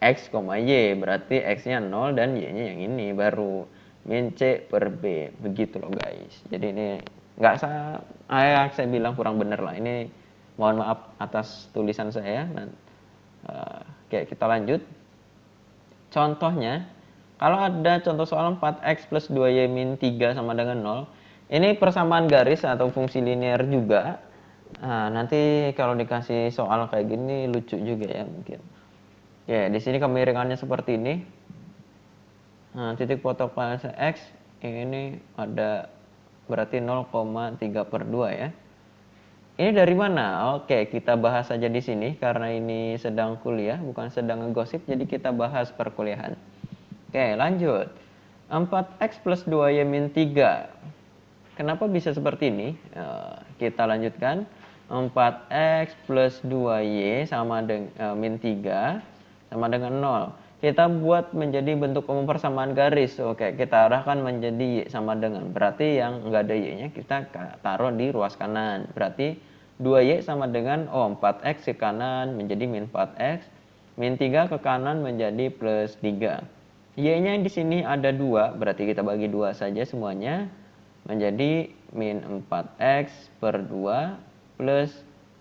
X, Y, berarti X-nya 0 dan Y-nya yang ini baru min C per B. Begitu loh guys. Jadi ini nggak saya bilang kurang bener lah. Ini mohon maaf atas tulisan saya. Kita lanjut. Contohnya, kalau ada contoh soal 4x plus 2y min 3 sama dengan 0, ini persamaan garis atau fungsi linear juga. Nah, nanti kalau dikasih soal kayak gini lucu juga ya mungkin. Ya, di sini kemiringannya seperti ini. Nah, titik potong pada X ini ada berarti 0,3 per 2 ya. Ini dari mana? Oke, kita bahas saja di sini karena ini sedang kuliah, bukan sedang ngegosip, jadi kita bahas perkuliahan. Oke, lanjut. 4x plus 2y min 3. Kenapa bisa seperti ini? Kita lanjutkan. 4x plus 2y sama dengan min 3 sama dengan 0. Kita buat menjadi bentuk umum persamaan garis. Oke, kita arahkan menjadi y sama dengan. Berarti yang enggak ada y-nya kita taruh di ruas kanan. Berarti 2Y sama dengan 4X ke kanan menjadi min 4X, min 3 ke kanan menjadi plus 3. Y-nya di sini ada 2, berarti kita bagi 2 saja semuanya, menjadi min 4X per 2 plus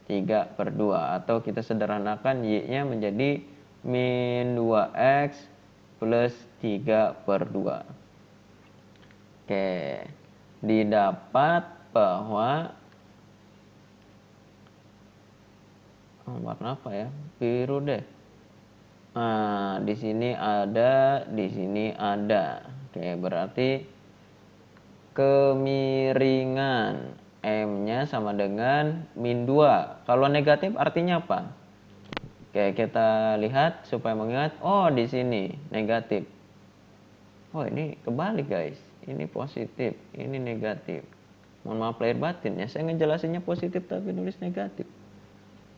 3 per 2. Atau kita sederhanakan Y-nya menjadi min 2X plus 3 per 2. Oke, didapat bahwa warna apa ya? Biru deh. Nah, di sini ada, di sini ada. Oke, berarti kemiringan M-nya sama dengan min 2. Kalau negatif artinya apa? Oke, kita lihat supaya mengingat. Oh, di sini negatif. Oh, ini kebalik, guys. Ini positif, ini negatif. Mohon maaf lahir batin ya, saya ngejelasinnya positif tapi nulis negatif.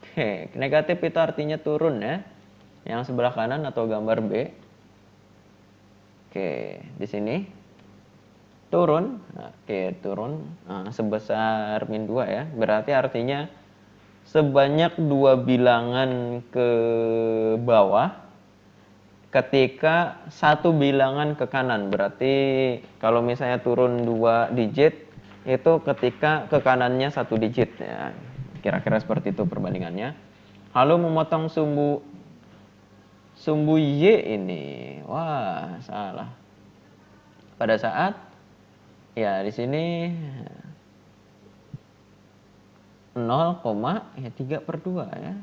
Oke, negatif itu artinya turun ya. Yang sebelah kanan atau gambar B. Oke, di sini turun. Oke, turun sebesar min 2 ya. Berarti artinya sebanyak 2 bilangan ke bawah ketika 1 bilangan ke kanan. Berarti kalau misalnya turun 2 digit itu ketika ke kanannya 1 digit ya. Kira-kira seperti itu perbandingannya. Lalu memotong sumbu Y ini. Wah, salah. Pada saat ya di sini 0,3 per 2 ya.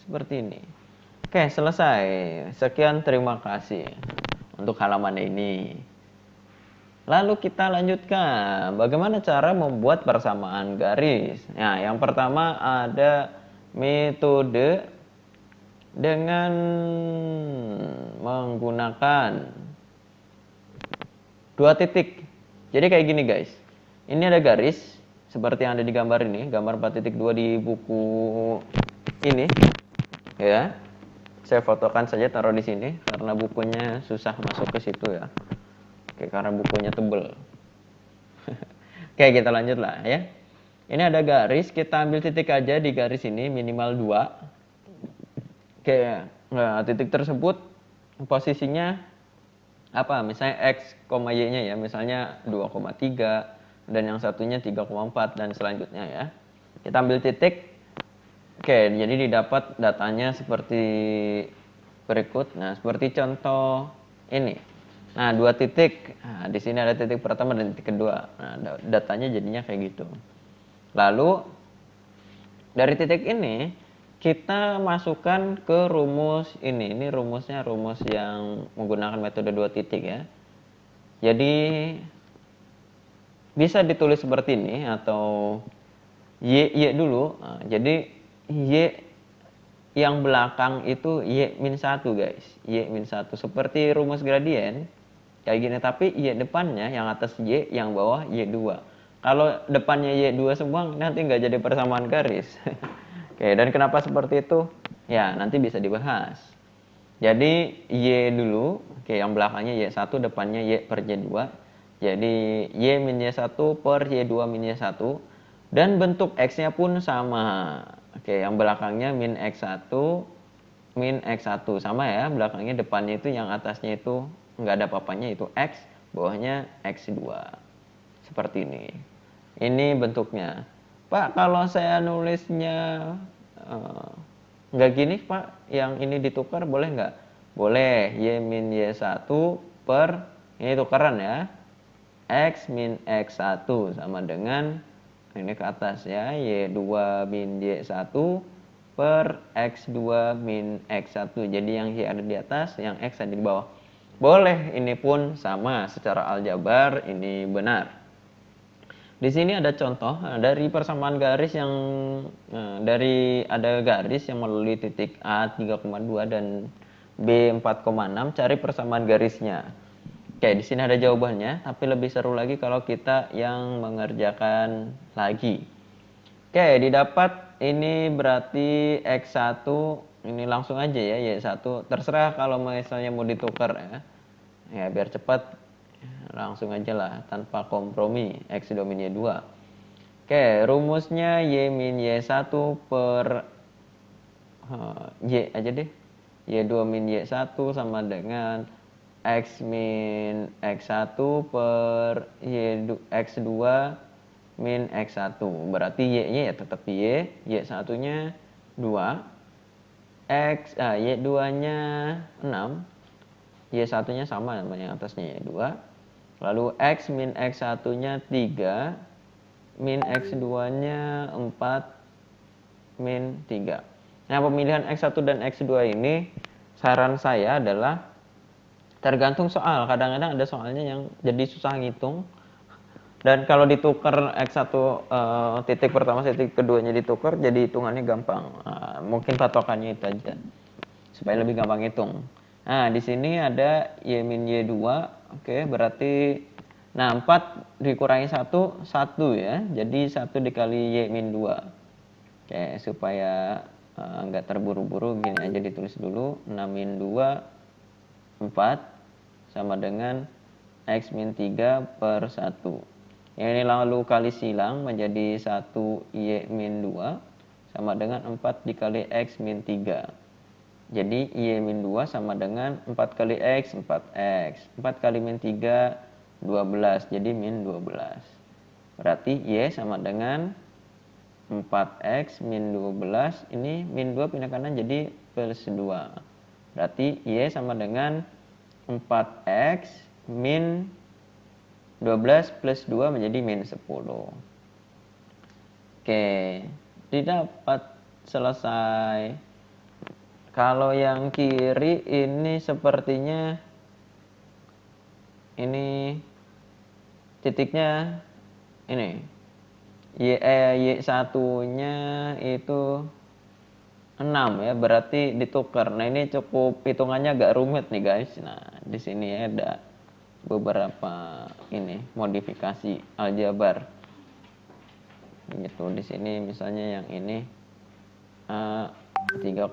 Seperti ini. Oke, selesai. Sekian, terima kasih untuk halaman ini. Lalu kita lanjutkan. Bagaimana cara membuat persamaan garis? Nah, yang pertama ada metode dengan menggunakan 2 titik. Jadi kayak gini, guys. Ini ada garis seperti yang ada di gambar ini, gambar 4.2 di buku ini. Ya. Saya fotokan saja, taruh di sini karena bukunya susah masuk ke situ ya. Oke, karena bukunya tebel. Oke, kita lanjut lah ya. Ini ada garis, kita ambil titik aja di garis ini minimal 2. Oke, nah titik tersebut posisinya apa? Misalnya X, Y-nya ya, misalnya 2,3 dan yang satunya 3,4 dan selanjutnya ya. Kita ambil titik. Oke, jadi didapat datanya seperti berikut. Nah, seperti contoh ini. Nah, 2 titik. Nah, di sini ada titik pertama dan titik kedua. Nah, datanya jadinya kayak gitu. Lalu dari titik ini kita masukkan ke rumus ini. Ini rumusnya rumus yang menggunakan metode 2 titik ya. Jadi bisa ditulis seperti ini atau Y dulu. Nah, jadi Y yang belakang itu Y-1 guys. Y-1 seperti rumus gradien kayak gini, tapi Y depannya yang atas Y, yang bawah Y2. Kalau depannya Y2 semua nanti nggak jadi persamaan garis. Oke, dan kenapa seperti itu? Ya, nanti bisa dibahas. Jadi Y dulu, oke, yang belakangnya Y1, depannya Y per Y2. Jadi Y min Y1 per Y2 min Y1. Dan bentuk X-nya pun sama. Oke, yang belakangnya min X1, min X1. Sama ya, belakangnya depannya itu yang atasnya itu nggak ada apa-apanya, itu X, bawahnya X2. Seperti ini. Ini bentuknya. Pak, kalau saya nulisnya nggak gini Pak, yang ini ditukar boleh nggak? Boleh, Y min Y1 per, ini tukaran ya, X min X1 sama dengan ini ke atas ya, Y2 min Y1 per X2 min X1. Jadi yang Y ada di atas, yang X ada di bawah. Boleh, ini pun sama secara aljabar, ini benar. Di sini ada contoh dari persamaan garis yang dari ada garis yang melalui titik A 3,2 dan B 4,6, cari persamaan garisnya. Oke, di sini ada jawabannya, tapi lebih seru lagi kalau kita yang mengerjakan lagi. Oke, didapat ini berarti X1, ini langsung aja ya, Y1. Terserah kalau misalnya mau ditukar ya. Ya, biar cepat langsung aja lah tanpa kompromi, X domin Y2. Oke, rumusnya Y min Y1 per Y aja deh. Y2 min Y1 sama dengan X min X1 per X2 min X1. Berarti Y-nya ya tetap Y. Y1-nya 2. Y2-nya 6. Y1-nya sama sama yang atasnya Y2. Lalu X min X1-nya 3. Min X2-nya 4 min 3. Nah, pemilihan X1 dan X2 ini saran saya adalah tergantung soal. Kadang-kadang ada soalnya yang jadi susah ngitung. Dan kalau ditukar X1 titik pertama titik keduanya ditukar jadi hitungannya gampang. Mungkin patokannya itu aja. Supaya lebih gampang hitung. Nah, di sini ada Y min Y2. Oke, berarti 4 dikurangi 1, 1 ya. Jadi 1 dikali Y min 2. Oke, supaya nggak terburu-buru, gini aja ditulis dulu. 6 min 2, 4. Sama dengan X min 3 per 1. Ini lalu kali silang menjadi 1 Y min 2. Sama dengan 4 dikali X min 3. Jadi Y min 2 sama dengan 4 kali X, 4X. 4 kali min 3, 12. Jadi min 12. Berarti Y sama dengan 4X min 12. Ini min 2 pindah kanan jadi plus 2. Berarti Y sama dengan 4X min 12 plus 2 menjadi min 10. Oke, didapat, selesai. Kalau yang kiri ini sepertinya ini titiknya ini Y1-nya itu 6 ya, berarti ditukar. Nah, ini cukup hitungannya agak rumit nih guys. Nah, di sini ada beberapa ini modifikasi aljabar. Gitu, di sini misalnya yang ini 3,2,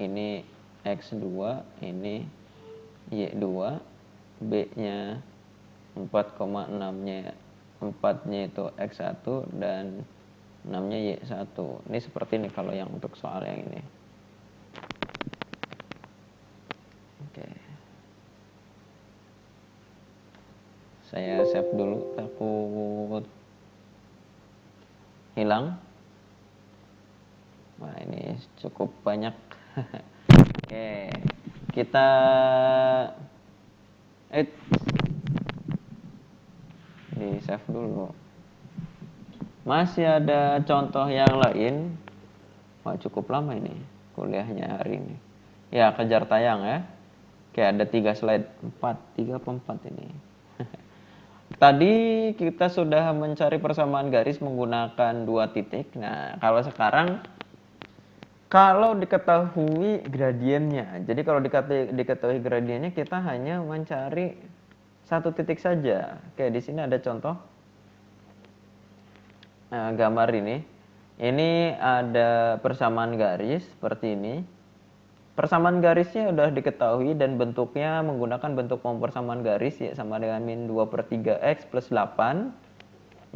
ini X2, ini Y2, B-nya 4,6-nya 4-nya itu X1 dan 6-nya Y1. Ini seperti ini kalau yang untuk soal yang ini. Oke. Saya save dulu, takut hilang. Wah, ini cukup banyak. Oke, kita di save dulu. Masih ada contoh yang lain. Wah, cukup lama ini kuliahnya hari ini. Ya, kejar tayang ya. Oke, ada 3 slide. 3 apa 4 ini. Tadi kita sudah mencari persamaan garis menggunakan 2 titik. Nah, kalau sekarang diketahui gradiennya. Jadi kalau diketahui gradiennya, kita hanya mencari 1 titik saja. Oke, di sini ada contoh gambar ini. Ini ada persamaan garis seperti ini. Persamaan garisnya sudah diketahui dan bentuknya menggunakan bentuk persamaan garis ya, sama dengan min 2/3x plus 8.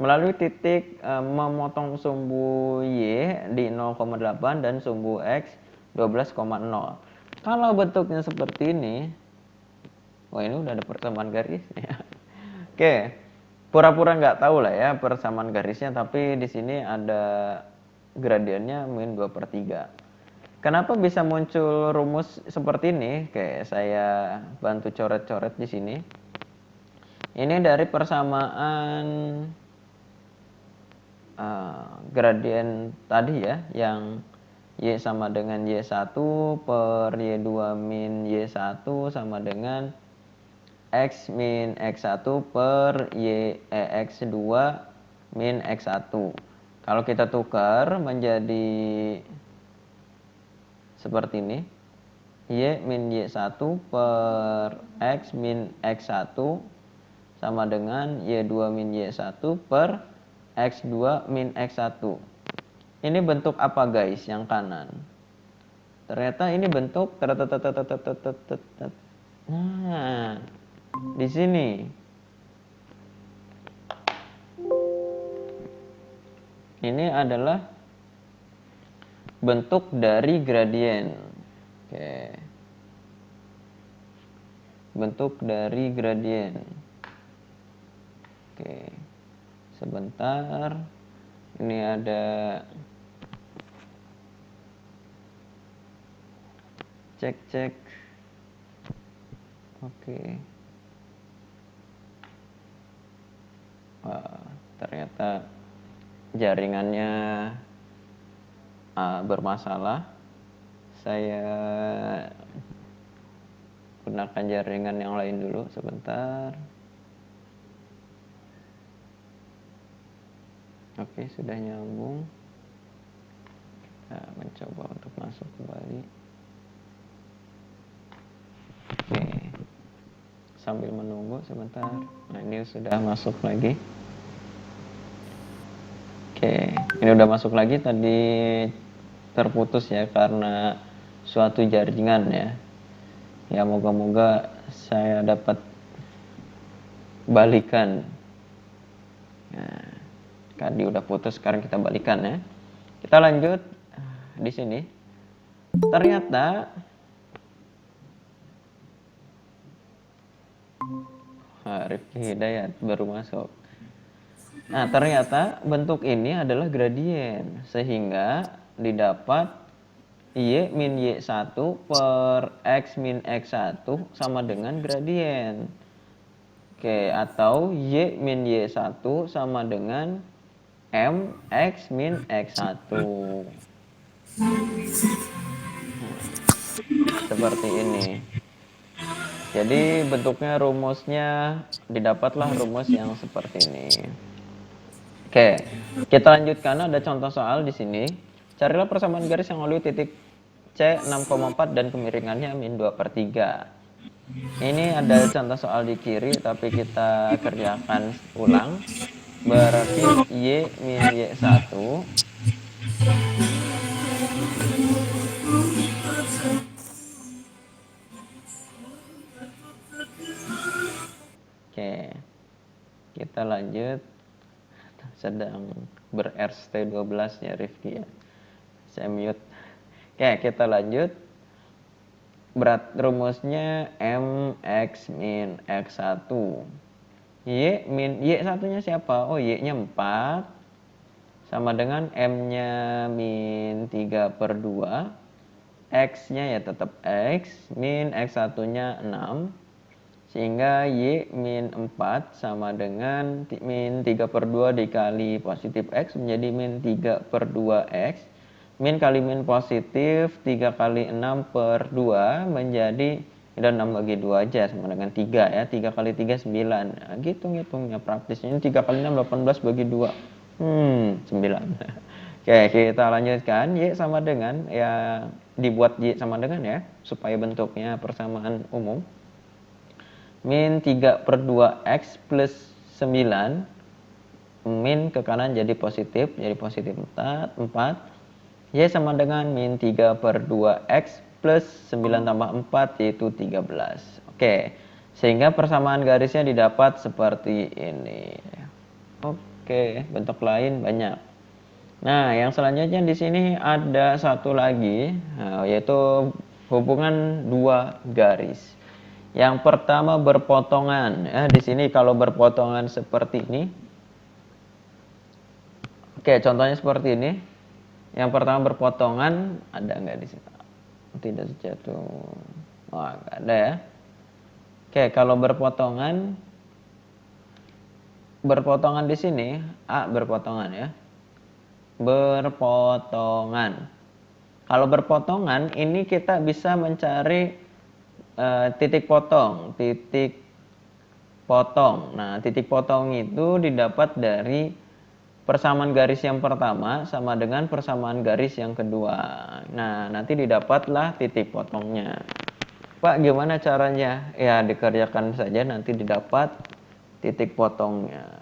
Melalui titik memotong sumbu Y di 0,8 dan sumbu X 12,0. Kalau bentuknya seperti ini, wah ini udah ada persamaan garis ya. Oke, pura-pura nggak tahu lah ya persamaan garisnya, tapi di sini ada gradiennya min 2/3. Kenapa bisa muncul rumus seperti ini? Oke, saya bantu coret-coret di sini. Ini dari persamaan gradien tadi ya, yang Y sama dengan Y1 per Y2 min Y1 sama dengan X min X1 per X2 min X1. Kalau kita tukar menjadi seperti ini, Y min Y1 per X min X1 sama dengan Y2 min Y1 per X2 min X1. Ini bentuk apa guys yang kanan? Ternyata ini bentuk nah, di sini. Ini adalah bentuk dari gradien. Oke. Bentuk dari gradien. Oke. Sebentar. Ini ada cek. Oke. Wah, ternyata jaringannya bermasalah. Saya gunakan jaringan yang lain dulu sebentar. Oke, sudah nyambung. Kita mencoba untuk masuk kembali. Oke. Sambil menunggu sebentar. Nah, ini sudah masuk lagi. Oke, ini udah masuk lagi. Tadi terputus ya karena suatu jaringan ya. Ya, moga-moga saya dapat balikan. Nah, tadi udah putus, sekarang kita balikan ya. Kita lanjut di sini. Ternyata Rifki Hidayat baru masuk. Nah, ternyata bentuk ini adalah gradien, sehingga didapat Y min Y1 per X min X1 sama dengan gradien. Oke, atau Y min Y1 sama dengan M X min X1. Seperti ini. Jadi bentuknya, rumusnya, didapatlah rumus yang seperti ini. Oke, kita lanjutkan. Ada contoh soal di sini. Carilah persamaan garis yang melalui titik C 6,4 dan kemiringannya min 2/3. Ini ada contoh soal di kiri, tapi kita kerjakan ulang. Berarti Y min Y1 Oke, kita lanjut. Sedang ber-RST12 ya Rifki ya. Saya mute. Oke, kita lanjut. Berat rumusnya MX min X1. Y min Y1-nya siapa? Oh, Y-nya 4. Sama dengan M-nya min 3/2. X-nya ya tetap X. Min X1-nya 6. Sehingga Y min 4 sama dengan min 3/2 dikali positif X menjadi min 3/2X. Min kali min positif 3 kali 6/2 menjadi, udah 6 bagi 2 aja sama dengan 3 ya. 3 kali 3 9. Nah, gitu ngitungnya praktisnya. Ini 3 kali 6 18 bagi 2. 9. Oke, kita lanjutkan. Y sama dengan, ya dibuat Y sama dengan ya, supaya bentuknya persamaan umum. Min 3/2X plus 9. Min ke kanan jadi positif 4. Y sama dengan min 3/2X plus 9 tambah 4 yaitu 13. Oke, sehingga persamaan garisnya didapat seperti ini. Oke, bentuk lain banyak. Nah, yang selanjutnya di sini ada satu lagi, yaitu hubungan dua garis. Yang pertama berpotongan. Di sini kalau berpotongan seperti ini. Oke, contohnya seperti ini. Yang pertama berpotongan, ada nggak di sini? Tidak jatuh. Wah, nggak ada ya. Oke, kalau berpotongan di sini A berpotongan ya. Berpotongan. Kalau berpotongan ini kita bisa mencari titik potong. Nah, titik potong itu didapat dari persamaan garis yang pertama sama dengan persamaan garis yang kedua. Nah, nanti didapatlah titik potongnya. Pak, gimana caranya? Ya, dikerjakan saja, nanti didapat titik potongnya.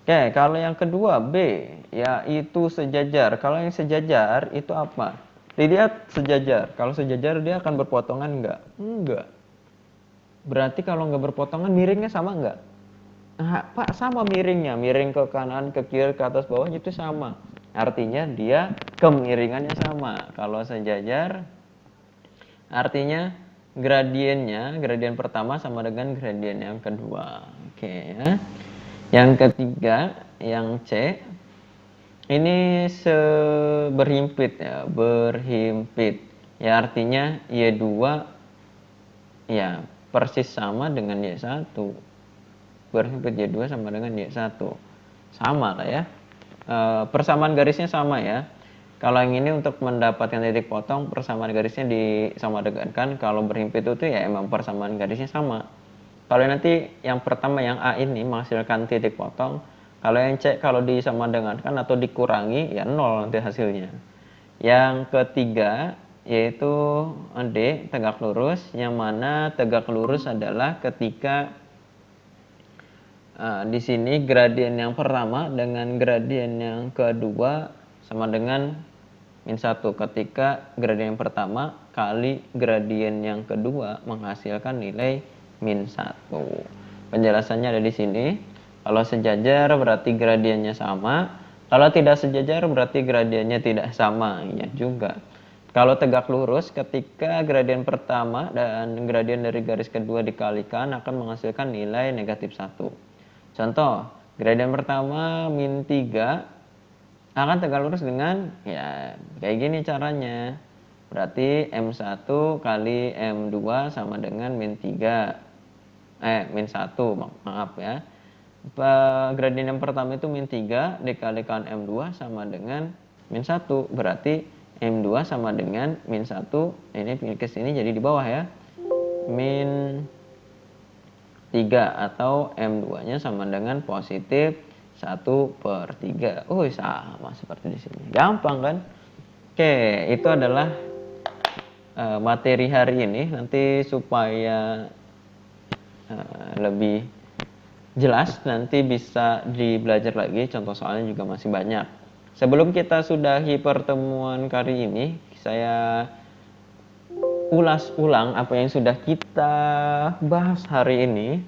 Oke, kalau yang kedua B, yaitu sejajar. Kalau yang sejajar itu apa? Dilihat sejajar. Kalau sejajar dia akan berpotongan enggak? Enggak. Berarti kalau enggak berpotongan miringnya sama enggak? Pak, sama miringnya, miring ke kanan, ke kiri, ke atas, bawah itu sama. Artinya dia kemiringannya sama. Kalau sejajar, artinya gradien pertama sama dengan gradien yang kedua. Oke ya. Yang ketiga, yang C, ini berhimpit ya, berhimpit. Ya artinya Y2 ya persis sama dengan Y1. Berhimpit Y2 sama dengan Y1. Sama lah ya. Persamaan garisnya sama ya. Kalau yang ini untuk mendapatkan titik potong, persamaan garisnya disamakan. Kalau berhimpit itu ya emang persamaan garisnya sama. Kalau nanti yang pertama yang A ini menghasilkan titik potong, kalau yang C kalau disamadengankan atau dikurangi ya 0 nanti hasilnya. Yang ketiga yaitu D, tegak lurus, yang mana tegak lurus adalah ketika di sini gradien yang pertama dengan gradien yang kedua sama dengan min 1 ketika gradien yang pertama kali gradien yang kedua menghasilkan nilai min 1. Penjelasannya ada di sini. Kalau sejajar berarti gradiennya sama. Kalau tidak sejajar berarti gradiennya tidak sama. Ya juga. Kalau tegak lurus ketika gradien pertama dan gradien dari garis kedua dikalikan akan menghasilkan nilai negatif 1. Contoh, gradien pertama min 3 akan tegak lurus dengan ya kayak gini caranya. Berarti M1 kali M2 sama dengan min 3. Min 1, maaf ya. Gradien yang pertama itu min 3 dikalikan M2 sama dengan min 1. Berarti M2 sama dengan min 1. Ini ke sini jadi di bawah ya. Min 3 atau M2-nya sama dengan positif 1/3. Sama seperti di sini. Gampang kan? Oke, itu adalah materi hari ini. Nanti supaya lebih jelas nanti bisa dibelajar lagi, contoh soalnya juga masih banyak. Sebelum kita sudahi pertemuan kali ini, saya ulas ulang apa yang sudah kita bahas hari ini.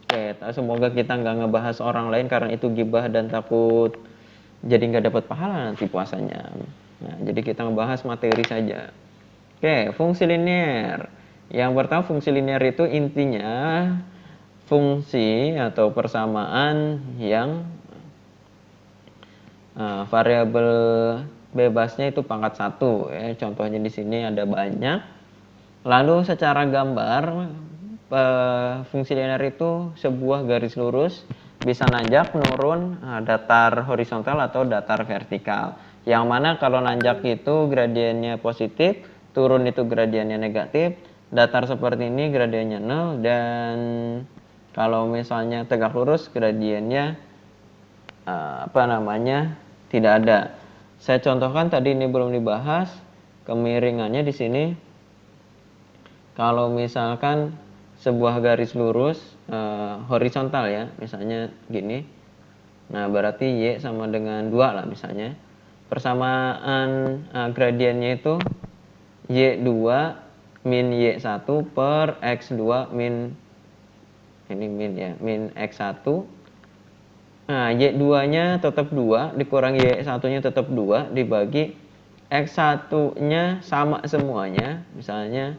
Oke, semoga kita nggak ngebahas orang lain karena itu gibah dan takut jadi nggak dapat pahala nanti puasanya. Nah, jadi kita ngebahas materi saja. Oke, fungsi linear. Yang pertama, fungsi linear itu intinya fungsi atau persamaan yang variabel bebasnya itu pangkat 1 ya. Contohnya di sini ada banyak. Lalu secara gambar fungsi linear itu sebuah garis lurus bisa nanjak, menurun, datar horizontal atau datar vertikal. Yang mana kalau nanjak itu gradiennya positif, turun itu gradiennya negatif, datar seperti ini gradiennya 0, dan kalau misalnya tegak lurus gradiennya tidak ada. Saya contohkan tadi ini belum dibahas kemiringannya di sini. Kalau misalkan sebuah garis lurus horizontal ya, misalnya gini. Nah, berarti Y sama dengan 2 lah misalnya. Persamaan gradiennya itu Y2 min Y1 per X2 min X1. Nah, Y2-nya tetap 2 dikurangi Y1-nya tetap 2 dibagi X1-nya sama semuanya. Misalnya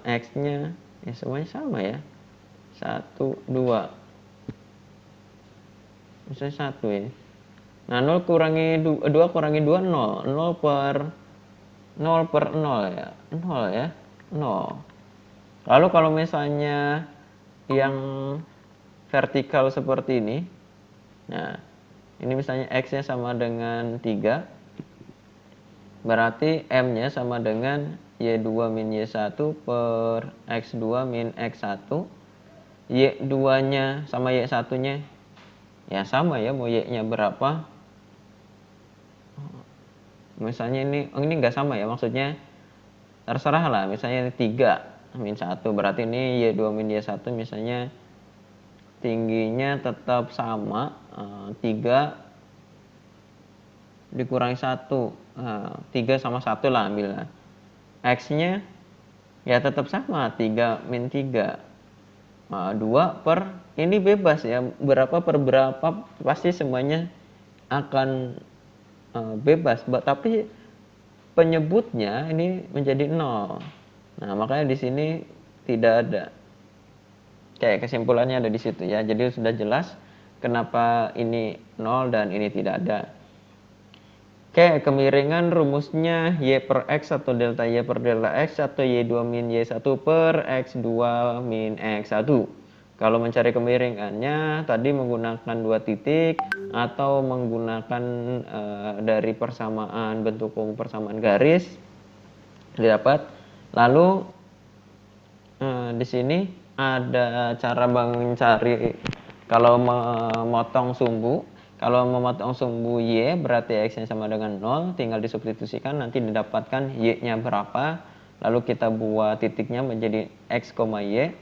X-nya ya semuanya sama ya. 1, 2. Misalnya 1 ya. Nah, 0 kurangi 2 kurangi 2 0. 0 per 0 ya. 0 ya. 0. Lalu kalau misalnya yang vertikal seperti ini. Nah, ini misalnya X-nya sama dengan 3. Berarti M-nya sama dengan Y2 min Y1 per X2 min X1. Y2-nya sama Y1-nya ya sama ya, mau Y-nya berapa. Misalnya ini enggak sama ya, maksudnya terserah lah. Misalnya 3 min 1, berarti ini Y2 min Y1 misalnya tingginya tetap sama, 3 dikurangi 1, 3 sama 1 lah ambillah. X-nya ya tetap sama, 3 min 3. 2 per ini bebas ya, berapa per berapa pasti semuanya akan bebas, tapi penyebutnya ini menjadi 0. Nah, makanya di sini tidak ada. Kayak kesimpulannya ada di situ ya. Jadi sudah jelas kenapa ini 0 dan ini tidak ada. Oke, kemiringan rumusnya y per x atau delta y per delta x atau y2 min y1 per x2 min x1. Kalau mencari kemiringannya tadi menggunakan 2 titik atau menggunakan dari persamaan bentuk umum persamaan garis didapat. Lalu di sini ada cara mencari kalau memotong sumbu. Kalau memotong sumbu y berarti x-nya sama dengan 0, tinggal disubstitusikan nanti didapatkan y-nya berapa. Lalu kita buat titiknya menjadi x, y.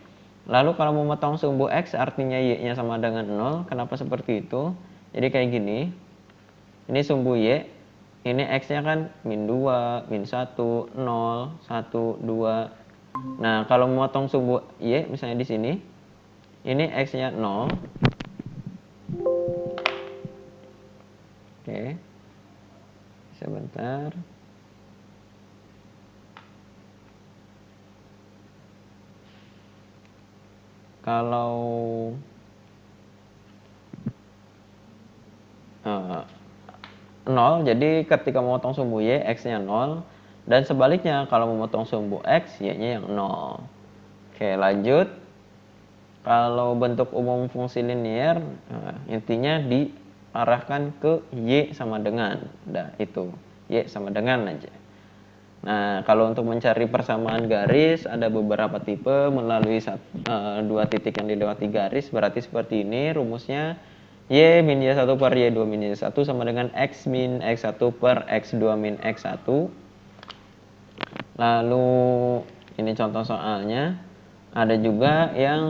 Lalu kalau memotong sumbu x artinya y-nya sama dengan 0. Kenapa seperti itu? Jadi kayak gini. Ini sumbu y. Ini x-nya kan min 2, min 1, 0, 1, 2. Nah, kalau memotong sumbu y misalnya di sini. Ini x-nya 0. Oke. Sebentar. Kalau 0, jadi ketika memotong sumbu y, x-nya 0. Dan sebaliknya, kalau memotong sumbu x, y-nya yang 0. Oke, lanjut. Kalau bentuk umum fungsi linier, intinya diarahkan ke y sama dengan. Udah, itu. Y sama dengan aja. Nah, kalau untuk mencari persamaan garis, ada beberapa tipe melalui 2 titik yang dilewati garis. Berarti seperti ini rumusnya. Y min Y1 per Y2 min Y1 sama dengan X min X1 per X2 min X1. Lalu ini contoh soalnya. Ada juga yang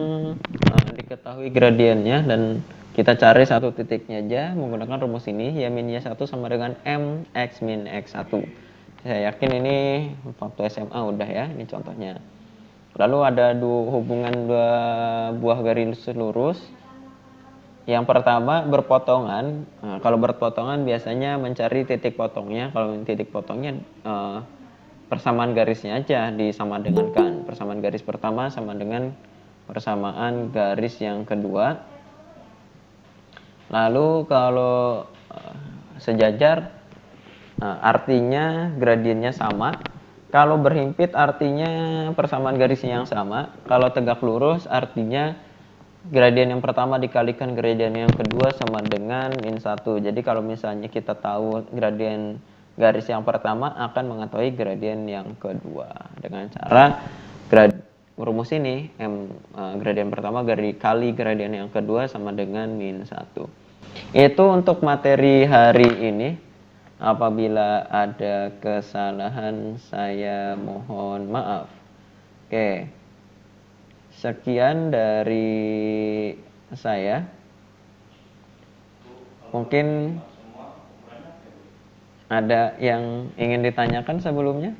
diketahui gradiennya dan kita cari satu titiknya aja menggunakan rumus ini. Y min Y1 sama dengan M X min X1. Saya yakin ini waktu SMA udah ya, ini contohnya. Lalu ada hubungan 2 buah garis lurus. Yang pertama berpotongan. Nah, kalau berpotongan biasanya mencari titik potongnya. Kalau titik potongnya persamaan garisnya aja disama dengankan. Persamaan garis pertama sama dengan persamaan garis yang kedua. Lalu kalau sejajar artinya gradiennya sama. Kalau berhimpit artinya persamaan garisnya yang sama. Kalau tegak lurus artinya gradien yang pertama dikalikan gradien yang kedua sama dengan min 1. Jadi kalau misalnya kita tahu gradien garis yang pertama akan mengetahui gradien yang kedua. Dengan cara rumus ini, gradien pertama kali gradien yang kedua sama dengan min 1. Itu untuk materi hari ini. Apabila ada kesalahan saya mohon maaf. Oke. Sekian dari saya. Mungkin ada yang ingin ditanyakan sebelumnya?